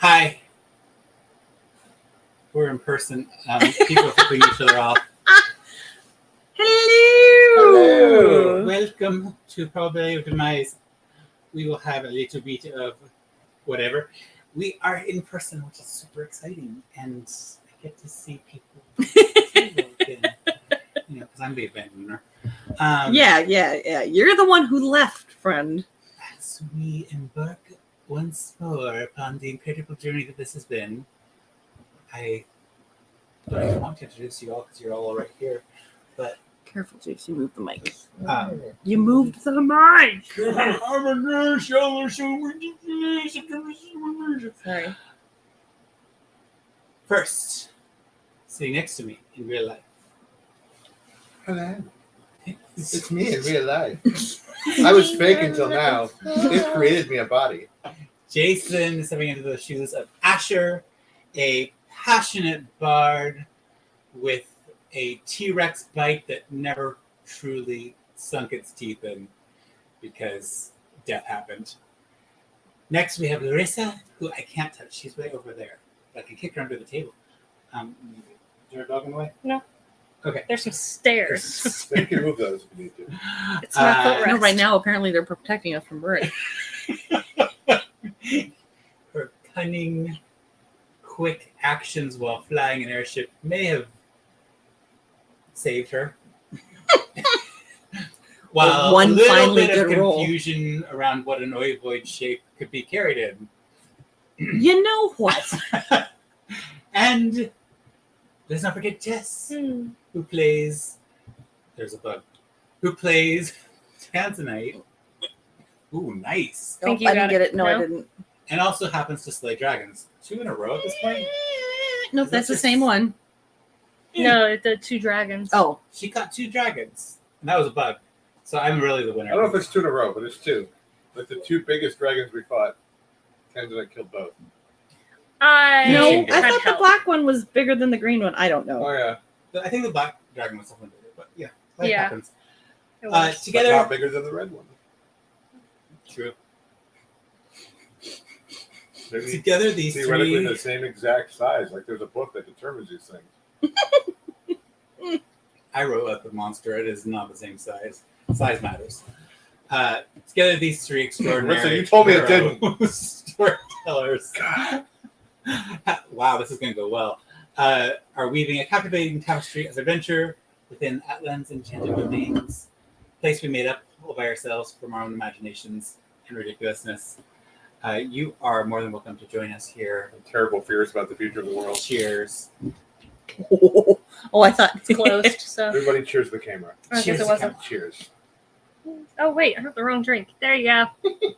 Hi. We're in person. People are flipping each other off. Hello. Welcome to Probabiliy of Demise. We will have a little bit of whatever. We are in person, which is super exciting, and I get to see people again. Because I'm the abandoner. Yeah. You're the one who left, friend. As we embark once more upon the incredible journey that this has been, I don't even want to introduce you all because you're all right here. But Careful, Jace. You moved the mic. you moved the mic. Sorry. First, sitting next to me in real life. Hello. It's me in real life. I was fake until now. It created me a body. Jason is stepping into the shoes of Asher, a passionate bard with a T-Rex bite that never truly sunk its teeth in because death happened. Next, we have Larissa, who I can't touch. She's way over there. I can kick her under the table. Is there a dog in the way? No. Okay. There's some stairs. You can move those if you need to. It's my footrest. No, right now, apparently, they're protecting us from birds. Her cunning, quick actions while flying an airship may have saved her. While One a little finally bit of good roll. confusion around what an ovoid shape could be carried in. You know what? And let's not forget Jess, who plays... There's a bug. Who plays Tanzanite. Ooh, nice. Think Nope, you I got didn't get it. it. No, No? I didn't. And also happens to slay dragons. 2 in a row at this point? Nope, that's the just- same one. No, the two dragons. Oh, She caught 2 dragons. And that was a bug. So I'm really the winner. I don't know if it's 2 in a row, but it's 2. Like the 2 biggest dragons we fought, Tanzanite killed both. I no, Fishing I game. thought the black one was bigger than the green one. I don't know. Oh yeah, I think the black dragon was something bigger, but yeah, that Yeah. happens. It was. but Together, not bigger than the red one. true. Maybe Together, these theoretically 3. the same exact size. Like there's a book that determines these things. I wrote out the monster. It is not the same size. Size matters. Together, these 3 extraordinary. Listen, you told me it didn't. Storytellers. Wow, this is going to go well. Are weaving a captivating tapestry of adventure within Atlan's enchanted domains. Place we made up all by ourselves from our own imaginations and ridiculousness. You are more than welcome to join us here. Terrible fears about the future of the world. Cheers. Oh, I thought It's closed, so. Everybody cheers the camera. I guess Cheers it to wasn't. Cheers. Oh, wait, I have the wrong drink. There you go. Free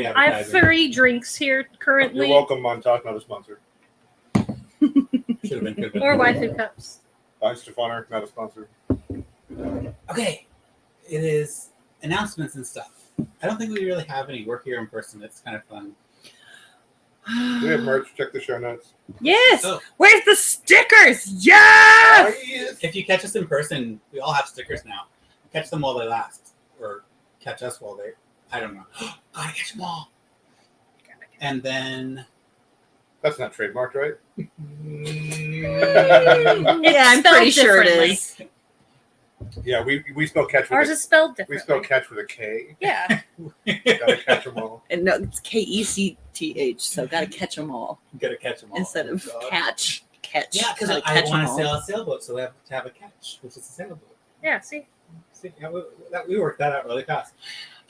I have advertising. 3 drinks here currently. You're welcome, Montauk, not a sponsor. Should have been good. Or waifu cups. Bye, Stefaner, not a sponsor. Okay, it is announcements and stuff. I don't think we really have any. We're here in person. It's kind of fun. Do we have merch? Check the show notes. Yes. Oh. Where's the stickers? Yes. If you catch us in person, we all have stickers now. Catch them while they last, or catch us while they. I don't know. Gotta catch them all. And then. That's not trademarked, right? Yeah, I'm spelled pretty sure it differently. is. Yeah, we spell catch with Ours a, is spelled we differently. spell catch with a K. Yeah. Gotta catch them all. And no, it's KECTH, so gotta catch them all Gotta catch them all. instead of Oh, God. catch. Yeah, because Gotta I catch 'em want to all. sail a sailboat, so we have to have a catch, which is a sailboat. Yeah, see? See, yeah, we worked that out really fast.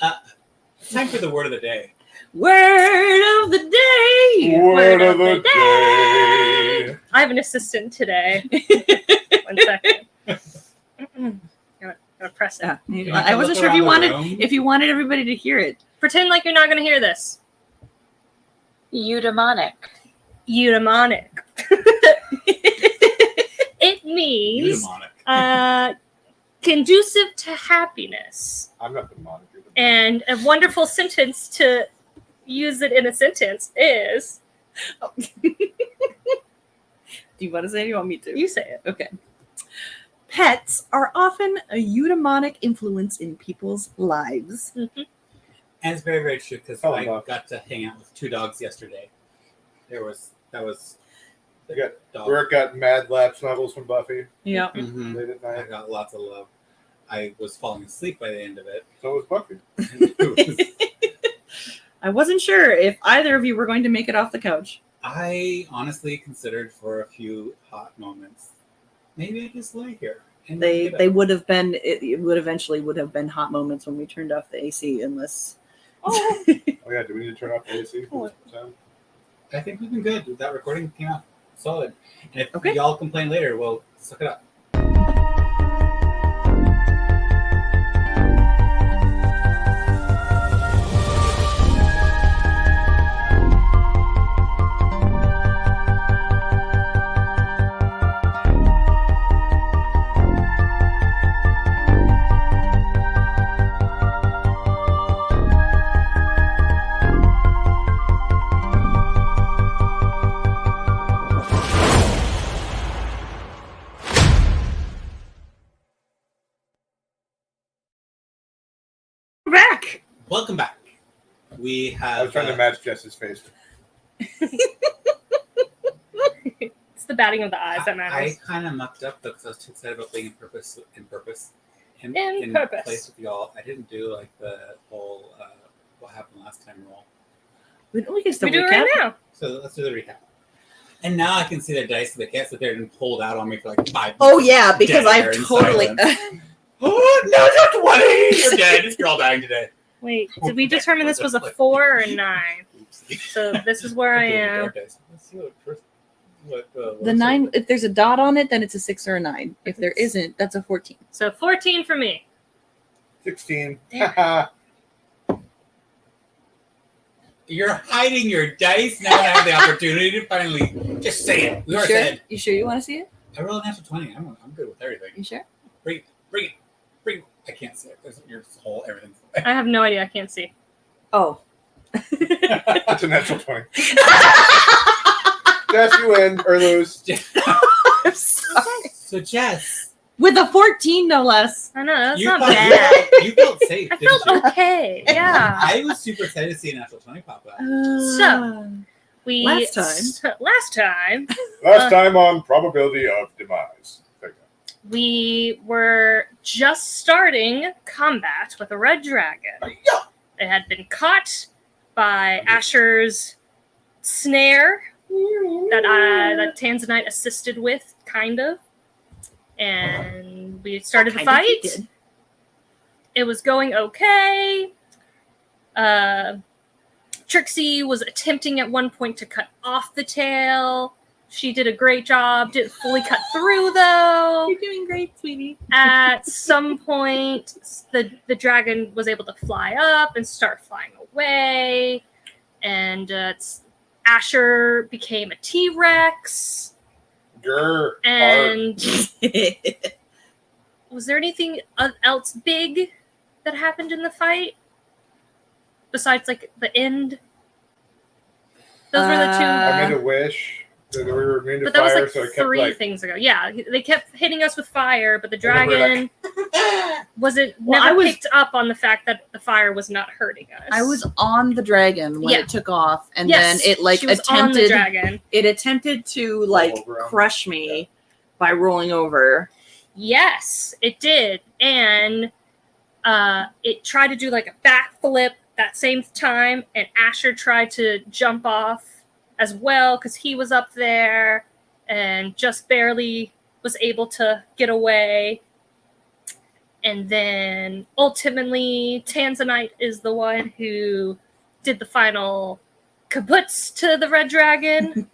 Time for the word of the day. Word of the day. Word of the day. I have an assistant today. 1 second. Gotta press it. Yeah. I wasn't sure if you wanted everybody to hear it. Pretend like you're not going to hear this. Eudaimonic. Eudaimonic. It means Eudaimonic. conducive to happiness. I'm not the monitor. And a wonderful sentence to use it in a sentence is... Do you want to say it or you want me to? You say it. Okay. Pets are often a eudaimonic influence in people's lives. Mhm. And it's very, very true because Oh, I wow. got to hang out with 2 dogs yesterday. that was You got dog. Burke got mad lap snuggles from Buffy Yeah. Mhm. late at I night. got lots of love. I was falling asleep by the end of it. So was Buffy. I wasn't sure if either of you were going to make it off the couch. I honestly considered for a few hot moments, maybe I just lay here. And They get up. would have been. It would eventually would have been hot moments when we turned off the AC, unless. Oh, Oh yeah, do we need to turn off the AC? Oh. Sound? I think we've been good. That recording came out solid. And if Okay. y'all complain later, well, suck it up. We're back. Welcome back. We have. I was trying to match Jess's face. it's the batting of the eyes that matters. I kind of mucked up because I was too excited about being in purpose. In Purpose. place with y'all. I didn't do like the whole what happened last time roll. We can still We do it recap. right now. So let's do the recap. And now I can see their dice, so they can't sit there and pulled out on me for like 5 Oh yeah, because Dead I've air in totally. silence. Oh, no, not 20! You're dead. You're all dying today. Wait, did we determine this was a 4 or a 9? So this is where I am. Let's see what The 9. If there's a dot on it, then it's a 6 or a 9. If there isn't, that's a 14. So 14 for me. 16. Damn. Haha. You're hiding your dice. Now I have the opportunity to finally just say it. We You already sure? said. You sure you want to see it? I rolled an natural 20. I'm good with everything. You sure? Bring it. I can't say it. There's your whole everything. I have no idea. I can't see. Oh. That's a natural 20. Jess, you win or lose. I'm sorry. So Jess, With a 14, no less. I know, that's you not felt, bad. you felt safe. I didn't felt you? okay. Yeah. I was super excited to see a natural 20 pop out. So, We Last time. Last time. Last time on Probability of Demise. We were just starting combat with a red dragon. It had been caught by Asher's snare that Tanzanite assisted with, kind of. And we started the Kind of, fight. he did. It was going okay. Trixie was attempting at one point to cut off the tail. She did a great job. Didn't fully cut through, though. You're doing great, sweetie. At some point, the dragon was able to fly up and start flying away. And Asher became a T-Rex. Grr. And was there anything else big that happened in the fight? Besides, like, the end? Those were the two. I made a wish. That we were immune to But that was fire, like so I kept 3 things ago. Yeah, they kept hitting us with fire, but the dragon never picked up on the fact that the fire was not hurting us. I was on the dragon when Yeah. it took off, and Yes, then it like she was on the attempted. dragon. It attempted to like Roll over. crush me by rolling over. Yes, it did, and it tried to do like a backflip that same time, and Asher tried to jump off as well because he was up there and just barely was able to get away. And then ultimately, Tanzanite is the one who did the final kaputz to the red dragon.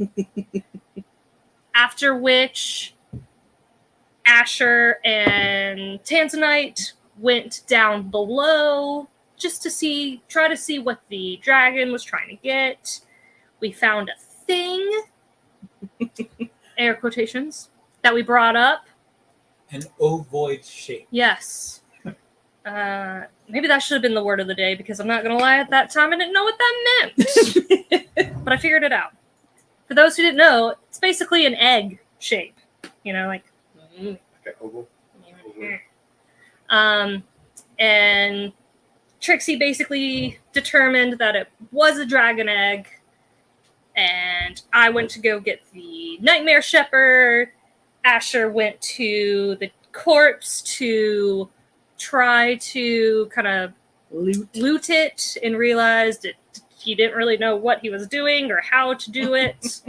After which, Asher and Tanzanite went down below just to try to see what the dragon was trying to get. We found a thing, air quotations, that we brought up. An ovoid shape. Yes. Maybe that should have been the word of the day, because I'm not going to lie, at that time I didn't know what that meant. But I figured it out. For those who didn't know, it's basically an egg shape. You know, like... Okay, oval. And Trixie basically determined that it was a dragon egg, And I went to go get the Nightmare Shepherd. Asher went to the corpse to try to kind of loot it and realized he didn't really know what he was doing or how to do it.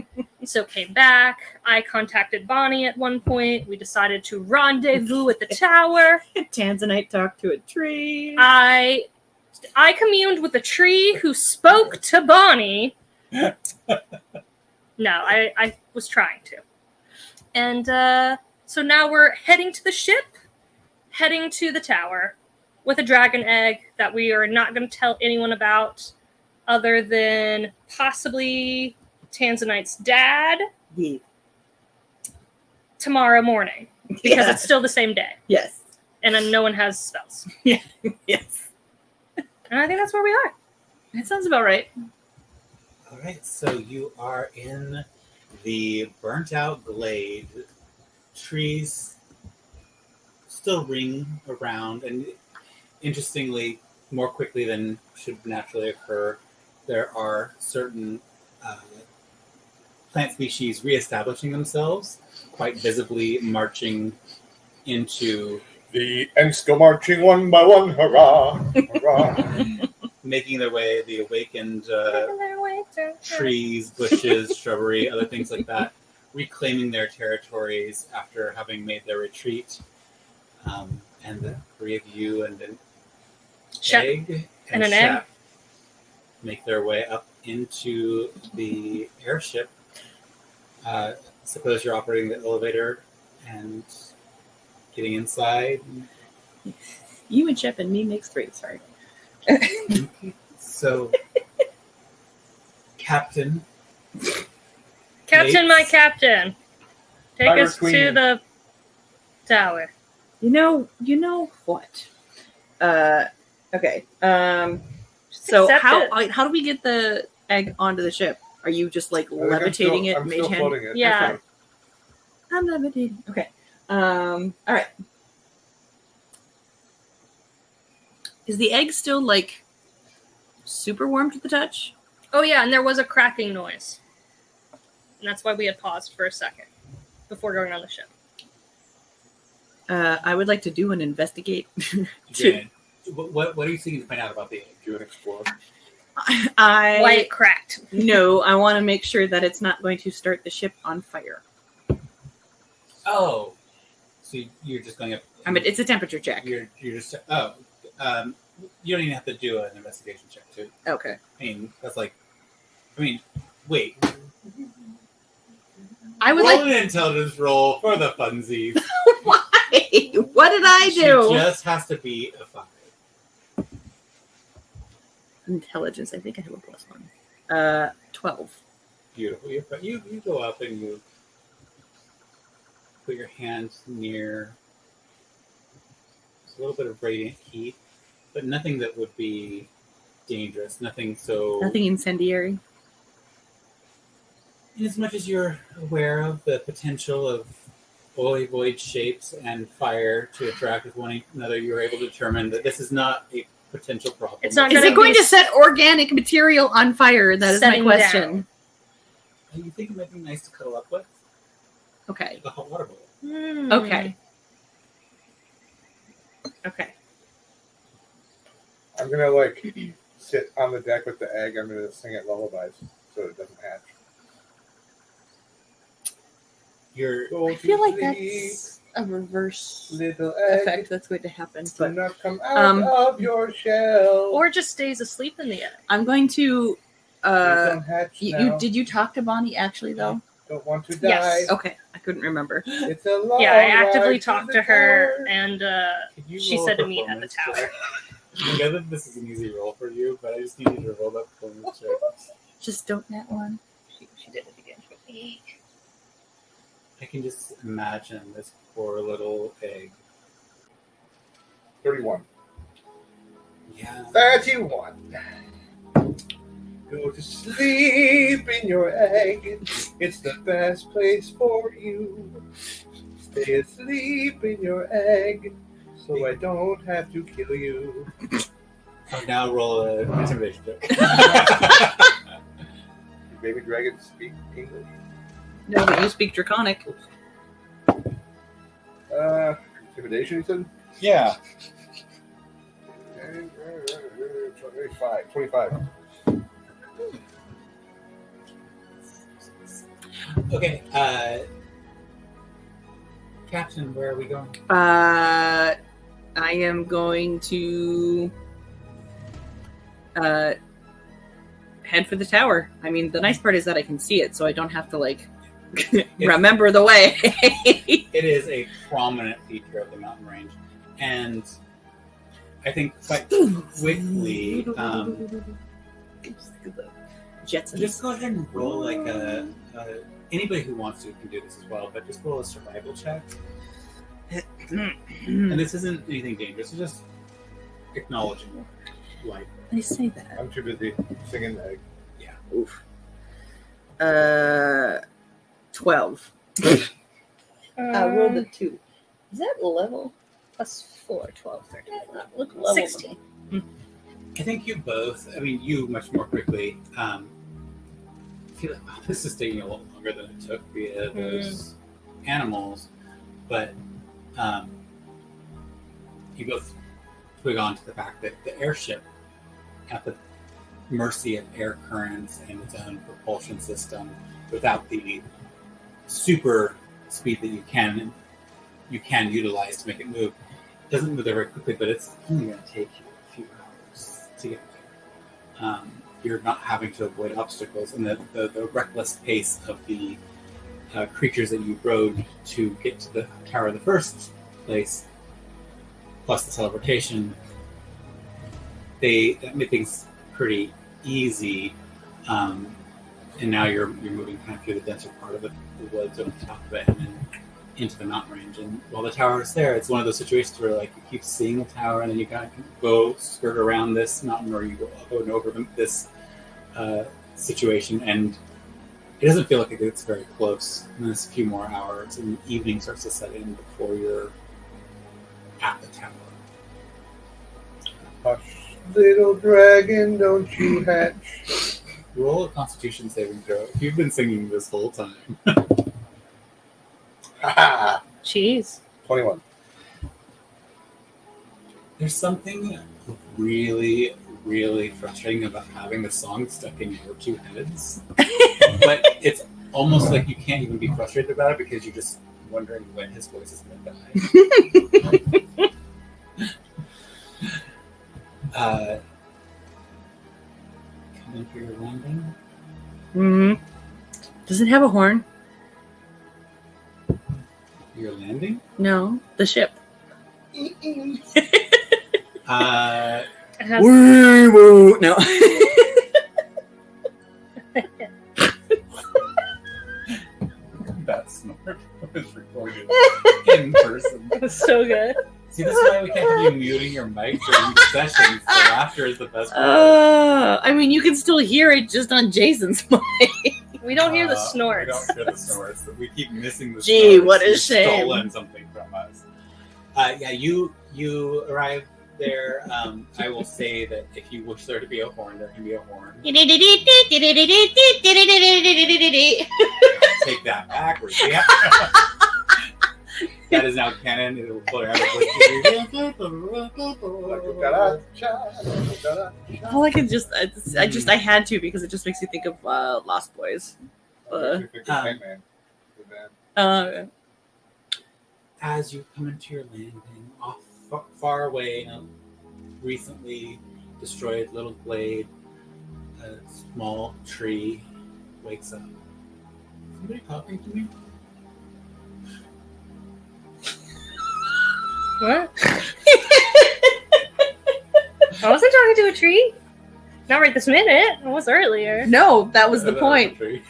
So came back. I contacted Bonnie at one point. We decided to rendezvous at the tower. Tanzanite talked to a tree. I communed with a tree who spoke to Bonnie. No, I was trying to. And so now we're heading to the ship, heading to the tower with a dragon egg that we are not going to tell anyone about other than possibly Tanzanite's dad Yeah. tomorrow morning because it's still the same day. Yes. And then no one has spells. Yes. And I think that's where we are. That sounds about right. All right, so you are in the burnt out glade. Trees still ring around, and interestingly, more quickly than should naturally occur, there are certain plant species reestablishing themselves, quite visibly marching into And still marching one by one, hurrah, hurrah. making their way, the awakened trees, bushes, shrubbery, other things like that, reclaiming their territories after having made their retreat. And the three of you and an egg and an Shep egg make their way up into the airship. Suppose you're operating the elevator and getting inside. You and Shep and me makes 3. Sorry. So, Captain. Captain, my captain, take Pirate us to Queen. the tower. You know what? Okay. So Accept how do we get the egg onto the ship? Are you just like I think levitating it, I'm mage still hand? floating it. Yeah. Okay. I'm levitating. Okay. All right. Is the egg still like super warm to the touch? Oh yeah, and there was a cracking noise. And that's why we had paused for a second before going on the ship. I would like to do an investigate. Yeah. What are you seeking to find out about the egg? Do an explore. Why it cracked. No, I want to make sure that it's not going to start the ship on fire. Oh, so you're just going up. I mean, it's a temperature check. You're just you don't even have to do an investigation check too. Okay. I mean, that's like, wait. I would roll like. an intelligence roll for the funsies. Why? What did I do? She just has to be a 5. Intelligence. I think I have a +1. 12. Beautiful. You go up and you put your hands near a little bit of radiant heat, but nothing that would be dangerous. Nothing so. Nothing incendiary. As much as you're aware of the potential of void shapes and fire to interact with one another, you're able to determine that this is not a potential problem. It's not Is gonna it going be to set organic material on fire? That is my setting question. You think it might be nice to cuddle up with? Okay. The hot water bowl. Okay. Okay. I'm gonna sit on the deck with the egg. I'm gonna sing it lullabies so it doesn't hatch. I feel like that's a reverse Little egg, effect that's going to happen. do But not come out of your shell. Or just stays asleep in the egg. I'm going to. Don't hatch now. Did you talk to Bonnie actually though? Don't want to die. Yes. Okay, I couldn't remember. It's a long Yeah, I actively ride talked the to her, tower. and Could you she roll said a to meet at the performance tower. check? I know that this is an easy roll for you, but I just need you to roll that performance check. Just don't that one. She did it again. I can just imagine this poor little egg. 31. Yeah. 31. Go to sleep in your egg. It's the best place for you. Stay asleep in your egg so I don't have to kill you. I'll now roll an intimidation check. baby dragons speak English? No, but you speak Draconic. Intimidation, you said? Yeah. 25. Okay, Captain, where are we going? I am going to head for the tower. I mean, the nice part is that I can see it, so I don't have to like remember the way. It is a prominent feature of the mountain range, and I think quite quickly, Jetsons. just go ahead and roll like a anybody who wants to can do this as well, but just roll a survival check. And this isn't anything dangerous; it's just acknowledging life. I say that. I'm too busy singing that. Oof. 12. I rolled a 2. Is that level? Plus 4, 12, 13. Look level. 16. I think you both. I mean, you much more quickly. Feel like this is taking a little longer than it took via those animals, but you both twig on to the fact that the airship, at the mercy of air currents and its own propulsion system, without the super speed that you can utilize to make it move, it doesn't move there very quickly, but it's only going to take you a few hours to get there. You're not having to avoid obstacles, and the reckless pace of the creatures that you rode to get to the tower in the first place, plus the teleportation, that made things pretty easy. And now you're moving kind of through the denser part of the woods over the top of it and then into the mountain range. And while the tower is there, it's one of those situations where like you keep seeing the tower and then you kind of go skirt around this mountain, or you go up and over this situation, and it doesn't feel like it gets very close. And there's a few more hours and evening starts to set in before you're at the tower. Hush, little dragon, don't you hatch. Roll a Constitution saving throw. You've been singing this whole time. Ha Jeez. 21. There's something really, really frustrating about having the song stuck in your two heads. But it's almost like you can't even be frustrated about it because you're just wondering when his voice is going to die. Coming for your landing. Mm-hmm. Does it have a horn? Your landing? No, the ship. It has- We won't. No. That snort was recorded in person. It was so good. See, this is why we can't have you muting your mic during sessions. The laughter is the best part. I mean, you can still hear it just on Jason's mic. We don't hear the We snorts. don't hear the snorts. We keep missing the Gee, snorts. what a You've shame. Stolen something from us. Yeah, you arrive there. I will say that if you wish there to be a horn, there can be a horn. Take that backwards. Yeah. That is now canon. It will play out All I can just, I had to because it just makes you think of Lost Boys. As you come into your landing, off far away in a recently destroyed little glade, a small tree wakes up. Somebody talking to me? What? I wasn't talking to a tree. Not right this minute. I was earlier. No, that was the That point. a tree.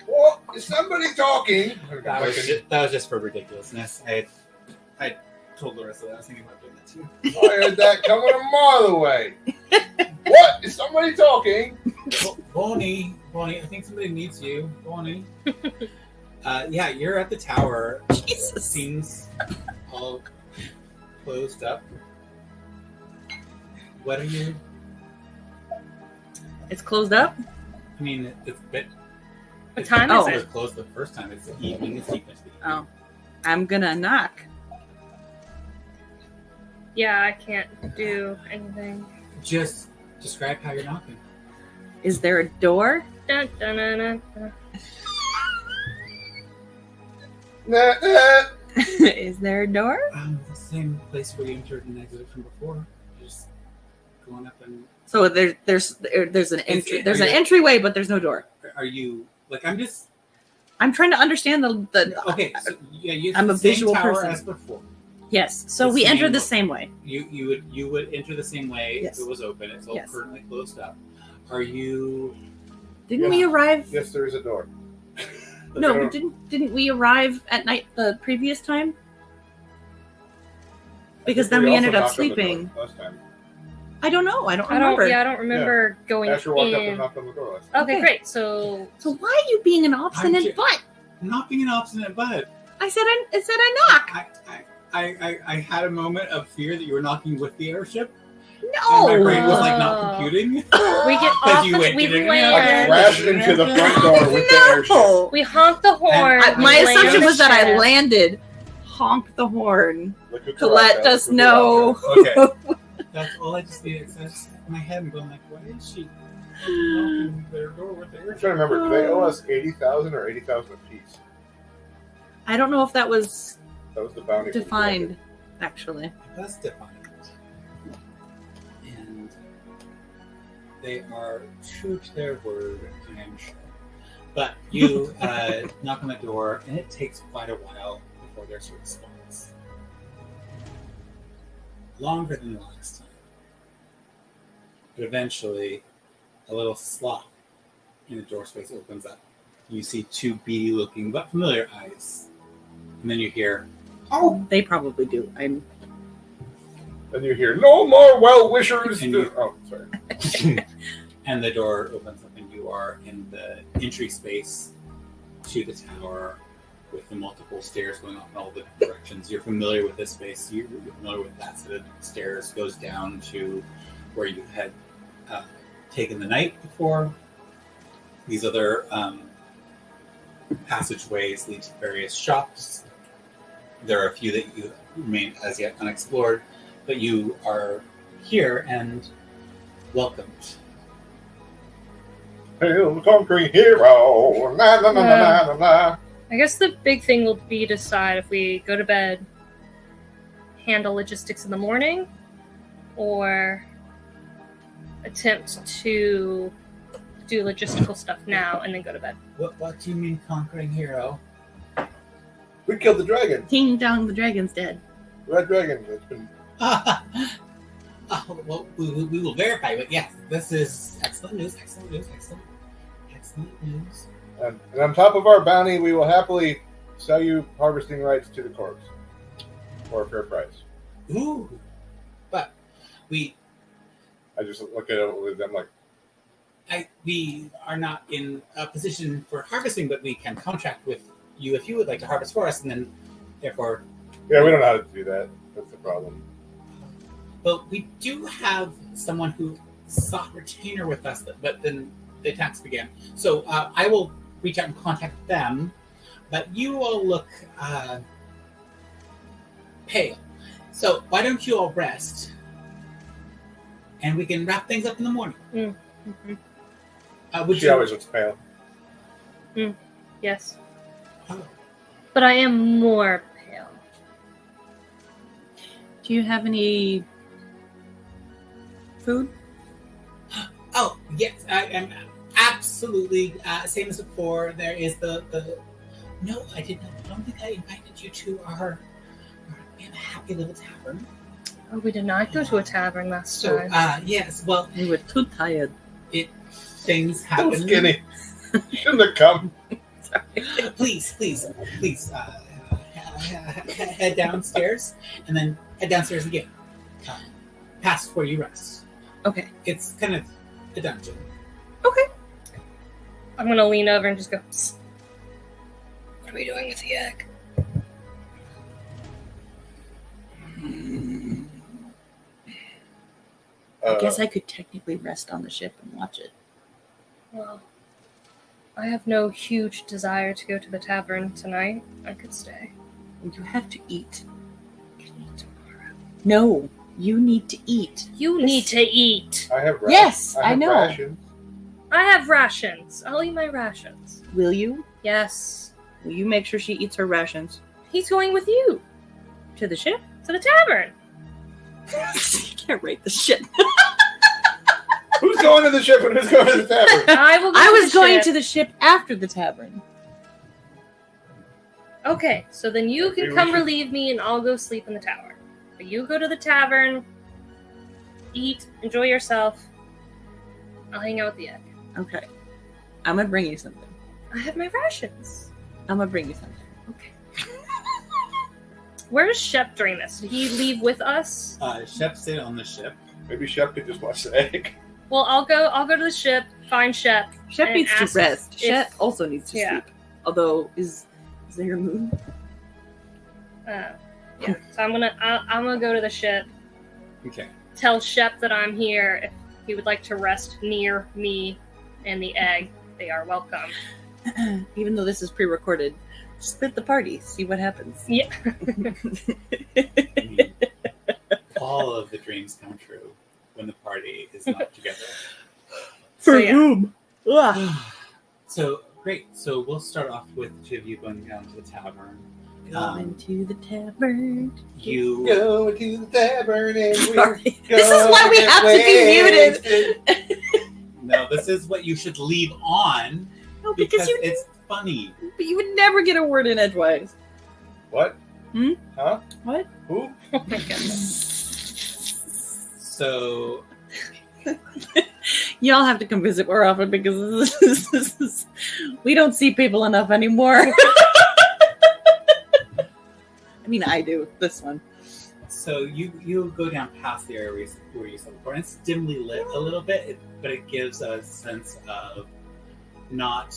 What? Is somebody talking? That was just for ridiculousness. I told Larissa that I was thinking about doing that too. I heard that coming a mile away. What? Is somebody talking? Bonnie, I think somebody needs you. Bonnie. Yeah, you're at the tower. Jesus. Seems all closed up. What are you It's closed up? I mean, it's a bit. What time Oh. is It it? was closed the first time. It's the evening. It's deep into the evening. Oh. I'm gonna knock. Yeah, I can't do anything. Just describe how you're knocking. Is there a door? Dun, dun, dun, dun, dun. Nah, nah. Is there a door? The same place where you entered and exited from before. Just going up and. So there's an entry. There's an entryway, but there's no door. Are you like? I'm trying to understand the. Okay. So, yeah, you. I'm a the same visual tower person. as before. Yes. So The we entered same the door. same way. You would enter the same way Yes. if it was open. It's all Yes. currently closed up. Are you? Didn't we arrive? Yes, there is a door. No, but didn't we arrive at night the previous time? Because then we also ended up knocked on the door sleeping. last time. I don't know. I don't I remember. don't remember going Asher walked up and in. knocked on the door last time. Okay, Okay. great. So So why are you being an I'm obstinate ju- butt? Not being an obstinate butt. I said I knock. I had a moment of fear that you were knocking with the airship, No. and my brain was like not Oh. computing. we get Because off. you went, We didn't I land. crashed into the front door with the airship. No. We honk the horn. And My we land assumption the was that I ship. landed, honk the horn Look at to the let rock, us look at the rock. know. Okay, that's all I just needed. That's in my head. I'm going like, why is she knocking their door with the I'm airship? trying to remember. Do they owe us 80,000 or 80,000 apiece? I don't know if that was That was the bounty. from the defined, actually. That's defined. And they are true to their word, I am sure. But you knock on the door, and it takes quite a while before there's a response. Longer than the last time. But eventually, a little slot in the door space opens up. You see two beady-looking but familiar eyes. And then you hear, Oh, they probably do. I'm. And you hear, no more well-wishers. And you- Oh, sorry. and the door opens up, and you are in the entry space to the tower with the multiple stairs going off in all the directions. You're familiar with this space. You're familiar with that set of stairs. Goes down to where you had taken the night before. These other passageways lead to various shops. There are a few that you remain as yet unexplored, but you are here and welcomed. Hail the conquering hero. Na, na, na, na, na, na, na. I guess the big thing will be decide if we go to bed, handle logistics in the morning, or attempt to do logistical stuff now and then go to bed. What do you mean conquering hero? We killed the dragon. Ding dong, the dragon's dead. Red dragon. It's been Well, we will verify, but yes, this is excellent news, excellent news, excellent news. and on top of our bounty, we will happily sell you harvesting rights to the corpse for a fair price. Ooh, but we I just look at it with them like, we are not in a position for harvesting, but we can contract with you if you would like to harvest for us, and then therefore, yeah, we don't know how to do that. That's the problem. but we do have someone who sought retainer with us, but then the attacks began. So I will reach out and contact them, but you all look pale. So why don't you all rest, and we can wrap things up in the morning. Mm-hmm. Would She you? always looks pale. Yes. Oh, But I am more pale. Do you have any food? oh, yes, I am absolutely same as before. There is the. No, I did not. I don't think I invited you to our we have a happy little tavern. Oh, we did not go to a tavern last So time. yes, well, We were too tired. things So happen. skinny. Shouldn't have come. Please, head downstairs, and then head downstairs again, past where you rest. Okay. It's kind of a dungeon. I'm gonna lean over and just go, "Psst. What are we doing with the egg?" I guess I could technically rest on the ship and watch it. Well, I have no huge desire to go to the tavern tonight. I could stay. You have to eat. I can eat tomorrow. No, you need to eat. You need to eat. I have rations. Yes, I have know. Rations. I have rations. I'll eat my rations. Will you? Yes. Will you make sure she eats her rations? He's going with you To the ship? to the tavern. You can't rate the ship. Who's going to the ship and who's going to the tavern? I will go I to was the going ship. to the ship after the tavern. Okay, so then you Maybe can we come should- relieve me and I'll go sleep in the tower. But you go to the tavern, eat, enjoy yourself. I'll hang out with the egg. Okay. I'm gonna bring you something. I have my rations. I'm gonna bring you something. Okay. Where is Shep during this? Did he leave with us? Shep stayed on the ship. Maybe Shep could just watch the egg. Well, I'll go to the ship, find Shep. Shep And needs to ask rest. if- Shep also needs to yeah. sleep. Although, is there your moon? Yeah. So I'm gonna go to the ship, Okay. tell Shep that I'm here. If he would like to rest near me and the egg, they are welcome. Even though this is pre-recorded, split the party. See what happens. Yeah. All of the dreams come true when the party is not together. So, yeah. whom? Ugh. So great. So we'll start off with two of you going down to the tavern. Going to the tavern. You Go to the tavern and we Sorry. This is why we have to be muted. no. This is what you should leave on No, because you it's funny. but you would never get a word in edgewise. What? Hmm? Huh? What? Who? Oh my goodness. So Y'all have to come visit more often because we don't see people enough anymore. I mean, I do. This one. So you go down past the area where you saw before, and it's dimly lit a little bit, but it gives a sense of not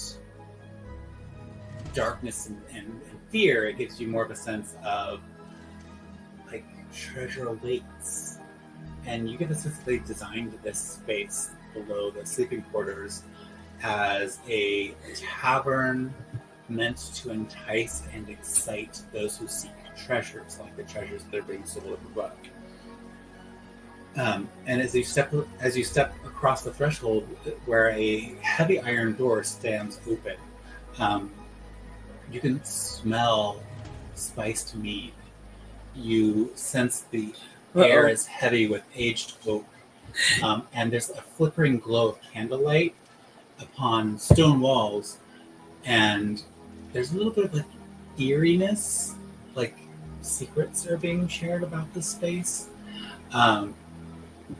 darkness and fear. It gives you more of a sense of like treasure awaits, and you get the sense that they designed this space below the sleeping quarters as a tavern meant to entice and excite those who seek treasures, like the treasures that are being sold above. And as you step across the threshold, where a heavy iron door stands open, you can smell spiced mead. You sense the air is heavy with aged oak, and there's a flickering glow of candlelight upon stone walls, and there's a little bit of like eeriness, like secrets are being shared about this space.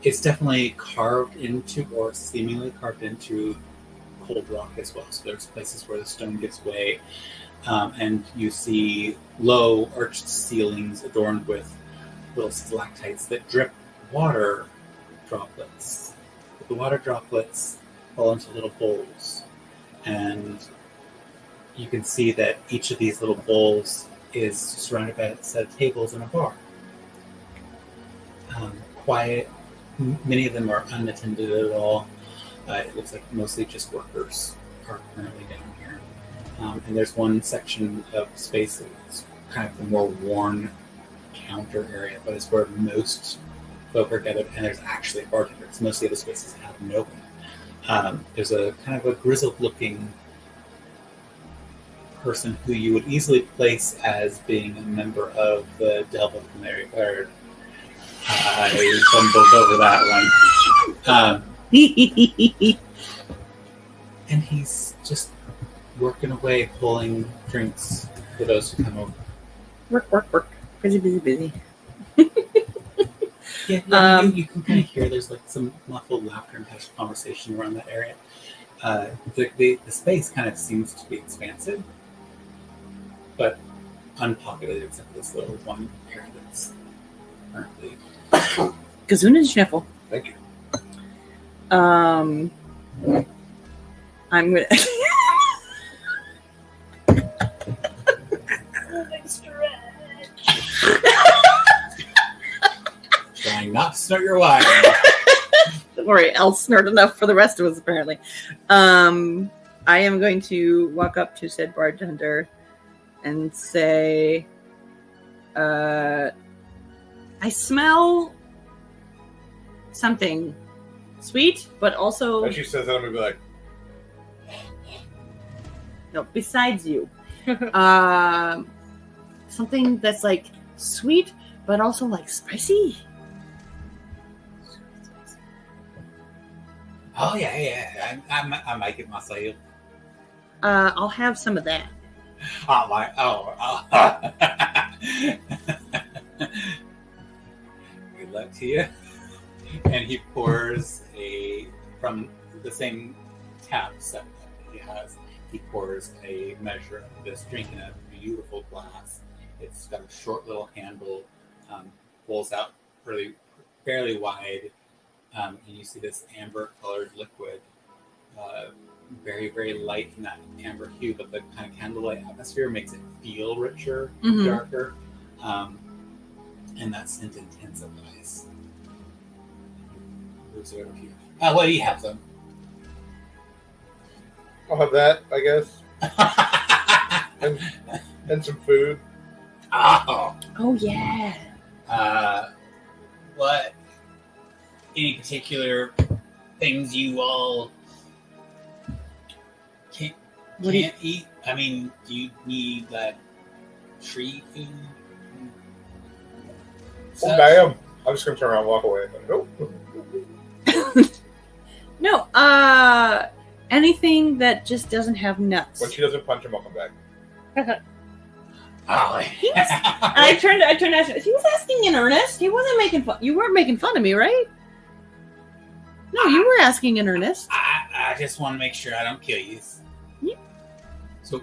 It's definitely carved into, or seemingly carved into, cold rock as well. So there's places where the stone gives way, and you see low arched ceilings adorned with little stalactites that drip water droplets. The water droplets fall into little bowls, and you can see that each of these little bowls is surrounded by a set of tables in a bar. Quiet. Many of them are unattended at all. It looks like mostly just workers are currently down here. And there's one section of space that's kind of the more worn counter area, but it's where most folk are gathered, and there's actually a bartender. Because most of the other spaces have no one. There's a kind of a grizzled-looking person who you would easily place as being a member of the Devil Canary Bird. I stumbled over that one. And he's just working away, pulling drinks for those who come over. Work. Busy. Yeah, you can kind of hear there's like some muffled laughter and casual conversation around that area. The space kind of seems to be expansive, but unpopulated except for this little one area that's currently. Kazoon and Schniffle. Thank you. I'm gonna. Trying not to snort your wine. The worry, Elle's smart enough for the rest of us, apparently. I am going to walk up to said bartender and say, I smell something sweet, but also... And she says that, I'm going to be like... No, besides you. Something that's like sweet, but also like spicy. Oh, yeah. I might get myself. I'll have some of that. Good luck to you. And he pours from the same tap set that he has, he pours a measure of this drink in a beautiful glass. It's got a short little handle, pulls out fairly wide, and you see this amber-colored liquid, very, very light in that amber hue, but the kind of candlelight atmosphere makes it feel richer, darker, and that scent intensifies. Moves over to you. What do you have, then? I'll have that, I guess. and some food. Oh yeah. What? Any particular things you all can't eat? I mean, do you need tree food? Oh, damn. I'm just going to turn around and walk away. Nope. No, anything that just doesn't have nuts. When she doesn't punch him, I'll come back. I turned to Ashley. He was asking in earnest. He wasn't making fun. You weren't making fun of me, right? No, you were asking in earnest. I just want to make sure I don't kill you. Yeah. So,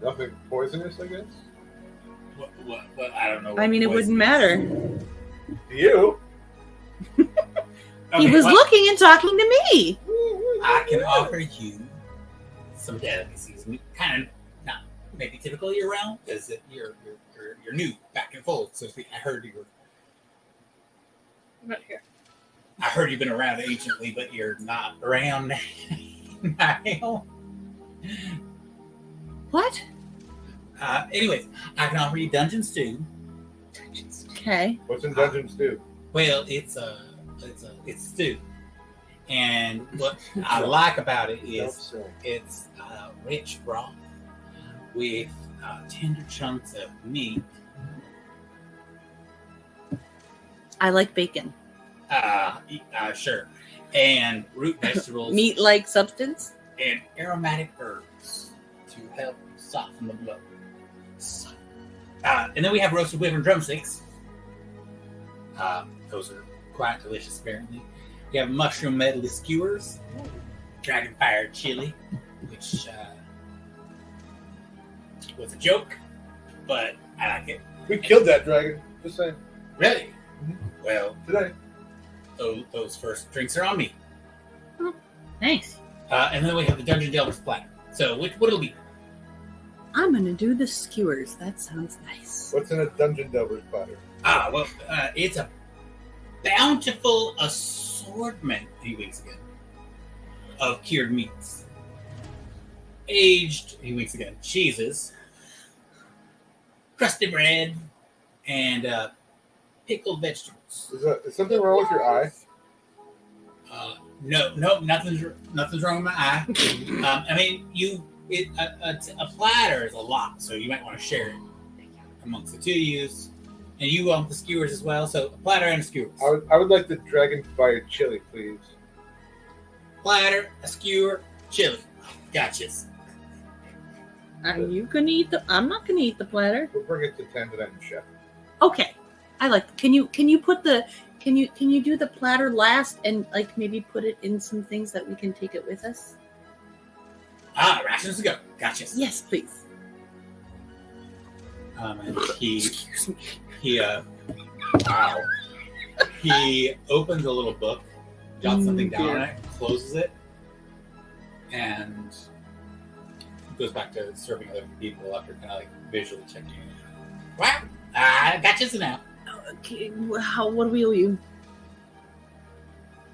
nothing poisonous, I guess? what I don't know. I mean, it wouldn't matter. To you? He was looking and talking to me. I can offer you some delicacies. Kind of not maybe typical year round, because you're new, back and forth, so to speak. I heard you've been around anciently, but you're not around now. What? Anyways, I can offer you dungeon stew. Okay. What's in Dungeon Stew? Well, it's stew, and what I like about it is it's rich broth with tender chunks of meat. I like bacon. Sure, and root vegetables, Meat-like substance. and aromatic herbs to help soften the blow. And then we have roasted wyvern drumsticks. Those are quite delicious, apparently. We have mushroom medley skewers, dragon fire chili, which was a joke, but I like it. We killed that dragon. Just saying. Really? Mhm. Well, Today. those first drinks are on me. Nice. And then we have the Dungeon Delver's platter. So, what'll be? I'm gonna do the skewers. That sounds nice. What's in a Dungeon Delver's platter? It's a bountiful assortment, he winks again, of cured meats. Aged, he winks again, cheeses, crusty bread, and pickled vegetables. Is something wrong with your eye? No, nothing's wrong with my eye. I mean, a platter is a lot, so you might want to share it amongst the two of you. And you want the skewers as well, so a platter and skewers. I would like the dragon fire chili, please. Platter, a skewer, chili. Gotcha. Are you gonna eat the? I'm not gonna eat the platter. We'll bring it to 10 to that chef. Okay. I like. Can you put the? Can you do the platter last and like maybe put it in some things that we can take it with us? Rations to go. Gotcha. Yes, please. And Excuse me. he opens a little book, jots something down on it, closes it, and goes back to serving other people after kind of like visually checking it. Wow, I got you now. Okay. What do we owe you?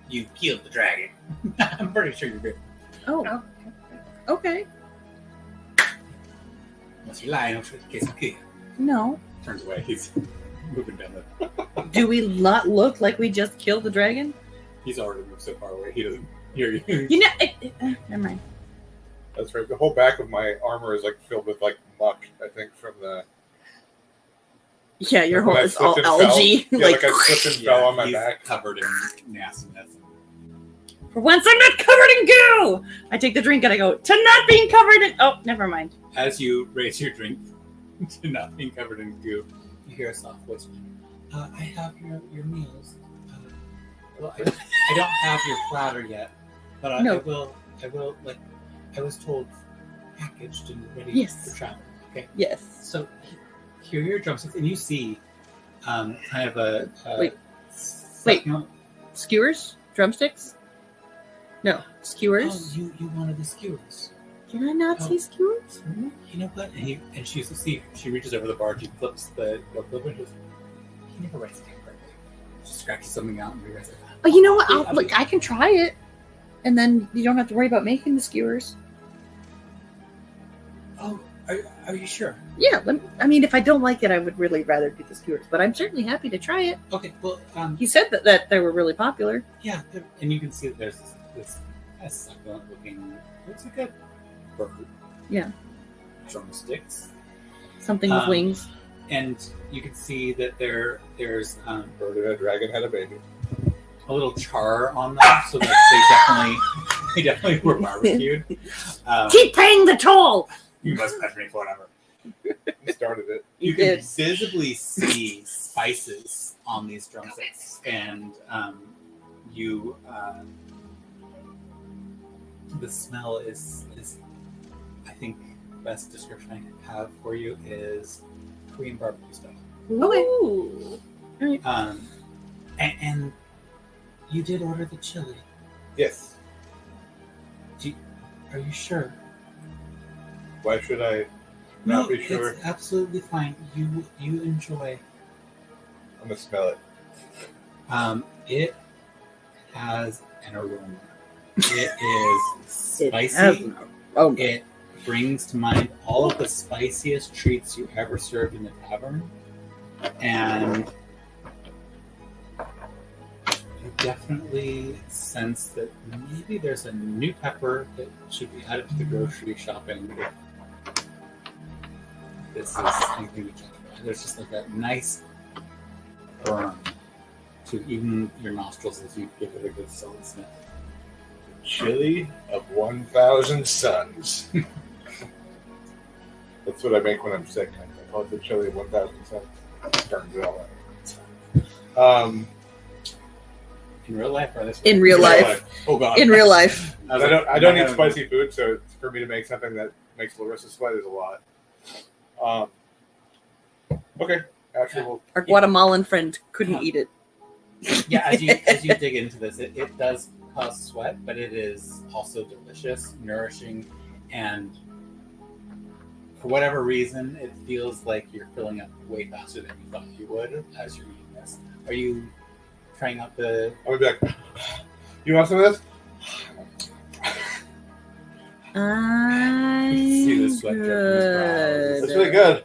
You killed the dragon. I'm pretty sure you're good. Oh, okay. Unless you're lying, I'm sure the case okay. No. Turns away. He's moving down the. Do we not look like we just killed the dragon? He's already moved so far away. He doesn't hear you. You know, never mind. That's right. The whole back of my armor is like filled with like muck. I think from the. Yeah, your whole When I it's all slipped and fell. algae. Yeah, like I slipped and fell on my he's back. covered in nastiness. For once, I'm not covered in goo. I take the drink and I go to not being covered in. Oh, never mind. As you raise your drink to not being covered in goo, you hear a soft voice. I have your meals. Well, I don't have your platter yet, but I will. Like I was told, packaged and ready for travel. Okay. Yes. So here are your drumsticks, and you see, kind of a Wait. Skewers? Drumsticks? No. Skewers? Oh, you wanted the skewers. Did I not see skewers? You know what? And she reaches over the bar, she flips the book over and goes, he never writes it down correctly. She scratches something out and rewrites it. Oh, you know what? I can try it, and then you don't have to worry about making the skewers. Oh, are you sure? Yeah. I mean, if I don't like it, I would really rather do the skewers, but I'm certainly happy to try it. Okay, well, He said that they were really popular. yeah, and you can see that there's this succulent looking, looks like a bird. Yeah. Drumsticks. Something with wings. And you can see that there's Bird and a dragon had a baby. a little char on them, so that they definitely were barbecued. Keep paying the toll. You must pay me for whatever. He started it. You can did. visibly see spices on these drumsticks, and the smell is I think the best description I can have for you is Korean barbecue style. Okay. Ooh. And you did order the chili. Yes. Are you sure? Why should I not be sure? It's absolutely fine. You enjoy. I'm gonna smell it. It has an aroma. It is spicy. It brings to mind all of the spiciest treats you ever served in the tavern, and you definitely sense that maybe there's a new pepper that should be added to the grocery shopping. This is anything to check out. There's just like a nice burn to even your nostrils as you give it a good solid sniff. Chili of 1,000 suns. That's what I make when I'm sick. I call it the chili of 1,000 suns. Burns it all out. In real life or this? In real life. Oh god. In real life. I don't eat spicy food, so for me to make something that makes Larissa sweat is a lot. Okay, actually, Our Guatemalan friend couldn't eat it. Yeah, as you dig into this, it does cause sweat, but it is also delicious, nourishing, and for whatever reason, it feels like you're filling up way faster than you thought you would as you're eating this. Are you trying out the? I'm gonna be like, you want some of this? I see the sweat drip from his brow. That's really good.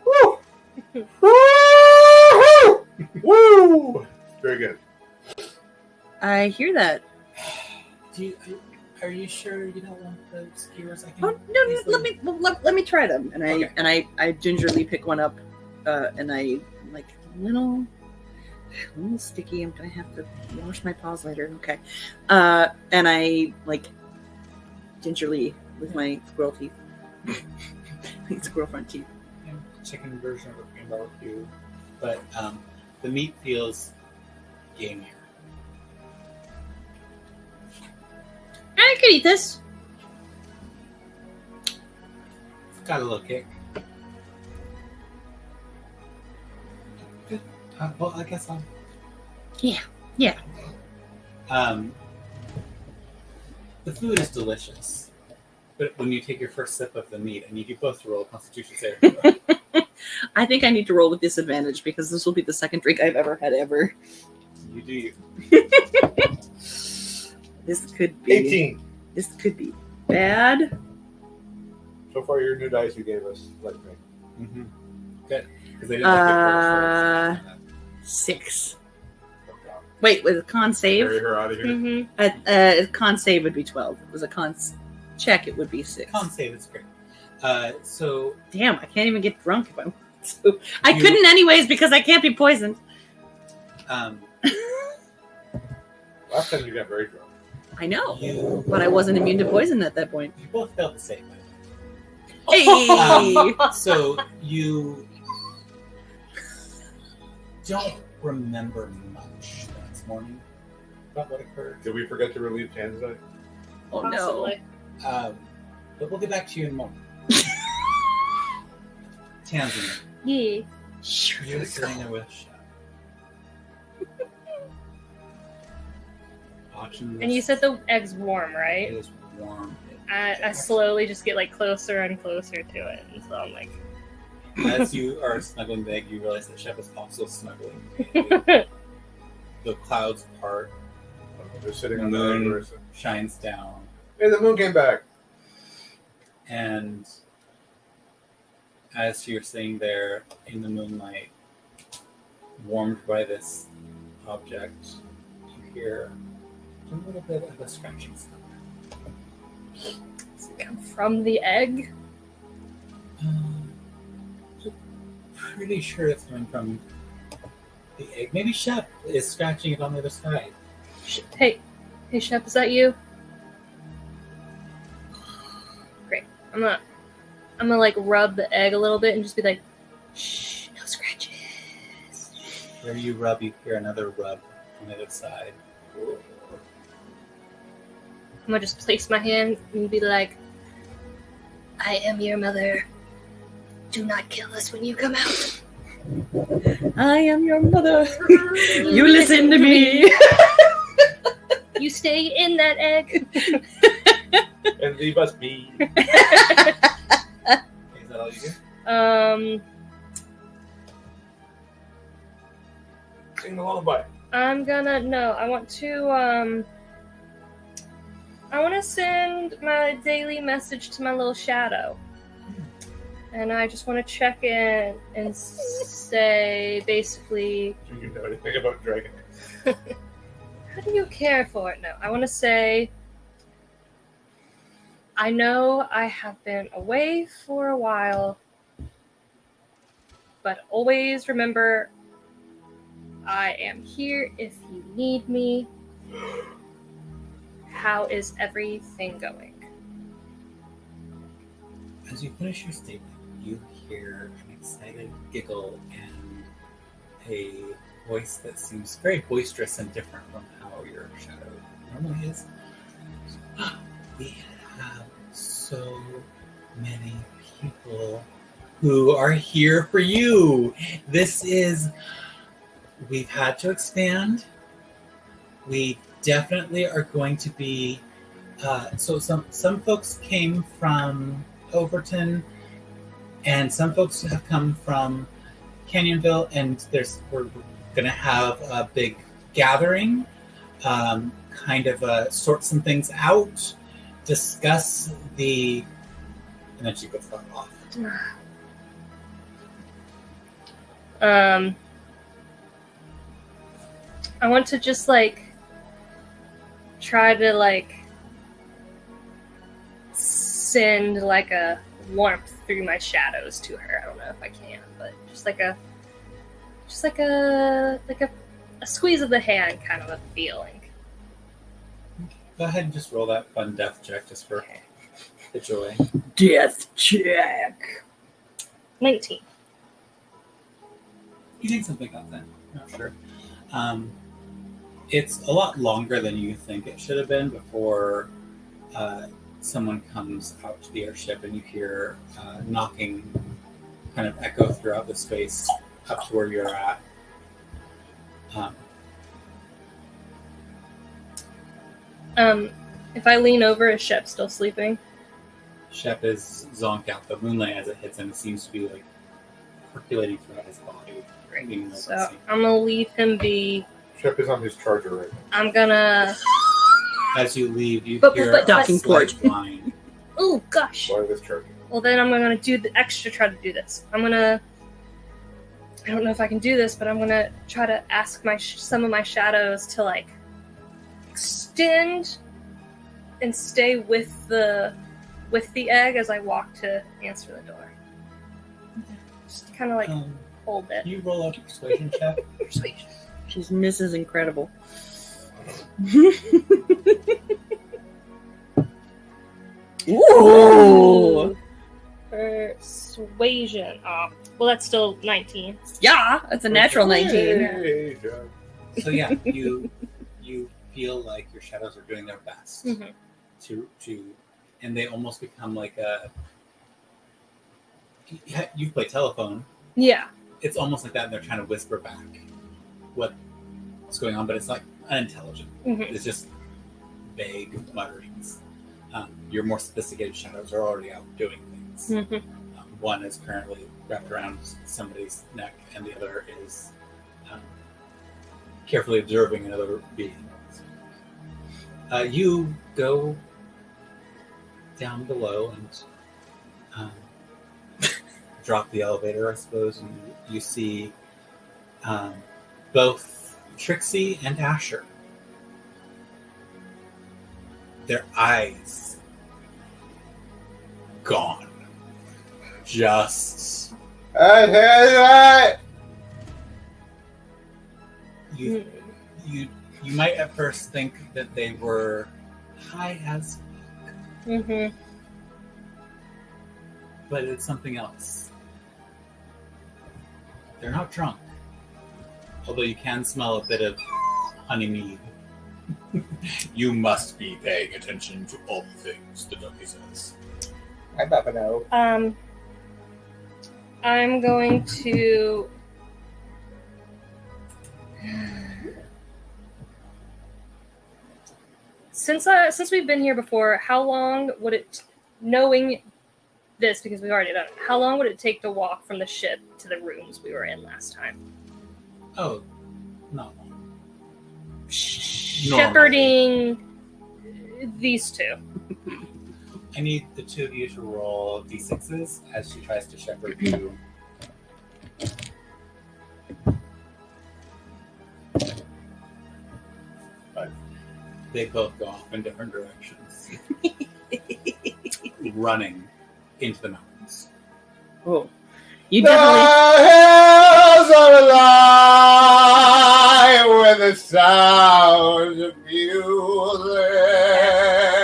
Woo! Woo! Woo! Very good. I hear that. Are you sure you don't want the skewers? I can Oh no! Let me try them. And I gingerly pick one up, and I like a little sticky. I'm gonna have to wash my paws later. Okay. And I like gingerly with my squirrel teeth, squirrel front teeth. Chicken version of a Korean barbecue, but the meat feels gamier. I could eat this. It's got a little kick. Good. Well, I guess I'll. Yeah. The food is delicious, but when you take your first sip of the meat, I need you both to roll a Constitution save. I think I need to roll with disadvantage because this will be the second drink I've ever had ever. You do you. This could be 18. This could be bad. So far, your new dice you gave us like me. Mm-hmm. Good. Because they didn't like it 6. Wait, with a con save? Carry her out of here. Mm-hmm. Con save would be 12. If it was a con check, it would be 6. Con save is great. So Damn, I can't even get drunk if I want to. I couldn't anyways because I can't be poisoned. Last time you got very drunk. I know, you but I wasn't immune to poison at that point. both felt the same way. Hey! So you don't remember much the next morning about what occurred. Did we forget to relieve Tanzai? Oh no. Possibly. But we'll get back to you in a moment. Tanzania, Yeah. you're sitting there with Shep. Watching And you this. said the egg's warm, It right? is warm. I slowly just get like closer and closer to it, and so I'm like, As you are snuggling the egg, you realize that Shep is also snuggling. The clouds part, Just sitting on the Moon. egg. Versa. shines down, Hey, the moon came back. and as you're sitting there in the moonlight, warmed by this object, you hear a little bit of a scratching sound. does it come from the egg? I'm pretty sure it's coming from the egg. Maybe Shep is scratching it on the other side. Hey, Shep, is that you? Great. I'm gonna like rub the egg a little bit and just be like, shh, no scratches. Where you rub, you hear another rub on the other side. I'm gonna just place my hand and be like, I am your mother. Do not kill us when you come out. I am your mother. You listen to me. You stay in that egg. And leave us be. Is that all you do? Sing the lullaby. I'm gonna no. I want to send my daily message to my little shadow, and I just want to check in and say basically, Do you know anything about dragon eggs? how do you care for it? No, I want to say, I know I have been away for a while, but always remember, I am here if you need me. How is everything going? As you finish your statement, you hear an excited giggle and a voice that seems very boisterous and different from how your shadow normally is. We have so many people who are here for you. We've had to expand. We definitely are going to be. So some folks came from Overton, and some folks have come from Canyonville, and we're going to have a big gathering, kind of sort some things out, discuss and then she puts that off. I want to just try to send a warmth through my shadows to her. I don't know if I can, but just a squeeze of the hand kind of a feeling. Go ahead and just roll that fun death check just for the joy. Death check. 19. You think something got that? Not sure. It's a lot longer than you think it should have been before someone comes out to the airship and you hear knocking kind of echo throughout the space up to where you're at. If I lean over, is Shep still sleeping? Shep is zonked out. The moonlight as it hits him seems to be percolating throughout his body. Meaning that So I'm gonna leave him be. Shep is on his charger right now. I'm gonna As you leave, you But- hear but- a Docking slight port. whine. Oh gosh. Boy, this turkey. Well, then I'm gonna do the extra. Try to do this. I don't know if I can do this, but I'm gonna try to ask some of my shadows to like extend and stay with the egg as I walk to answer the door. Just kind of like hold it. Can you roll out a persuasion check? Persuasion. She's Mrs. Incredible. Ooh. Persuasion. Oh, well, that's still 19. Yeah, that's a natural 19. Persuasion. So yeah, you feel like your shadows are doing their best Mhm. to and they almost become like a. You play telephone. Yeah. It's almost like that, and they're trying to whisper back what's going on, but it's like unintelligent. Mhm. It's just vague mutterings. Your more sophisticated shadows are already out doing things. Mhm. One is currently wrapped around somebody's neck, and the other is carefully observing another being. You go down below and drop the elevator, I suppose, and you see both Trixie and Asher. Their eyes gone. Just I hear that. you might at first think that they were high as, Mhm. but it's something else. They're not drunk, although you can smell a bit of honey mead. You must be paying attention to all the things the dummy says. I never know. I'm going to. Since we've been here before, how long would it, knowing this because we've already done it, how long would it take to walk from the ship to the rooms we were in last time? Oh, no. Shepherding these two. I need the two of you to roll d6s as she tries to shepherd you. But they both go off in different directions. Running into the mountains. Oh, you The definitely. hills are alive with the sound of music.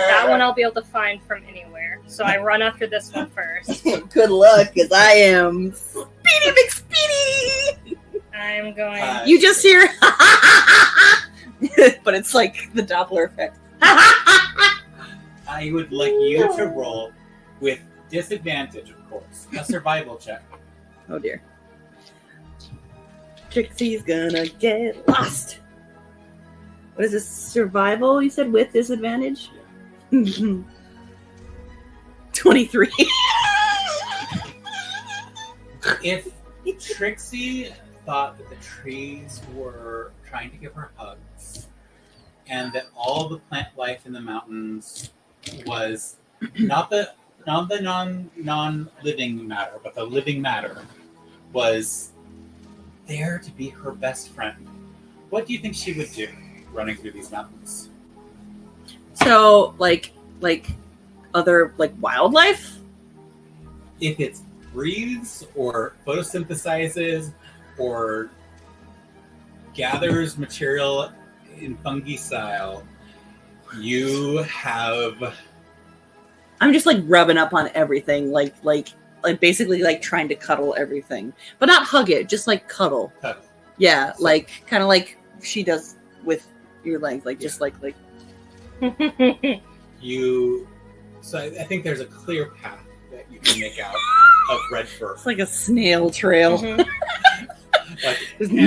That one I'll be able to find from anywhere. So I run after this one first. Good luck, because I am Speedy McSpeedy. I'm going. You just hear, but it's like the Doppler effect. I would like you to roll with disadvantage, of course. A survival check. Oh dear. Trixie's gonna get lost. What is this? Survival, you said, with disadvantage? 23. If Trixie thought that the trees were trying to give her hugs, and that all the plant life in the mountains was not the non-living matter, but the living matter was there to be her best friend, what do you think she would do running through these mountains? So, like other, like, wildlife? If it breathes or photosynthesizes or gathers material in fungi style, you have. I'm just, like, rubbing up on everything, like basically, like, trying to cuddle everything. But not hug it, just, like, cuddle. Cuddle. Yeah, like, kind of like she does with your legs, like, just like You. So I think there's a clear path that you can make out of red fur. it's like a snail trail. Mhm. Like, and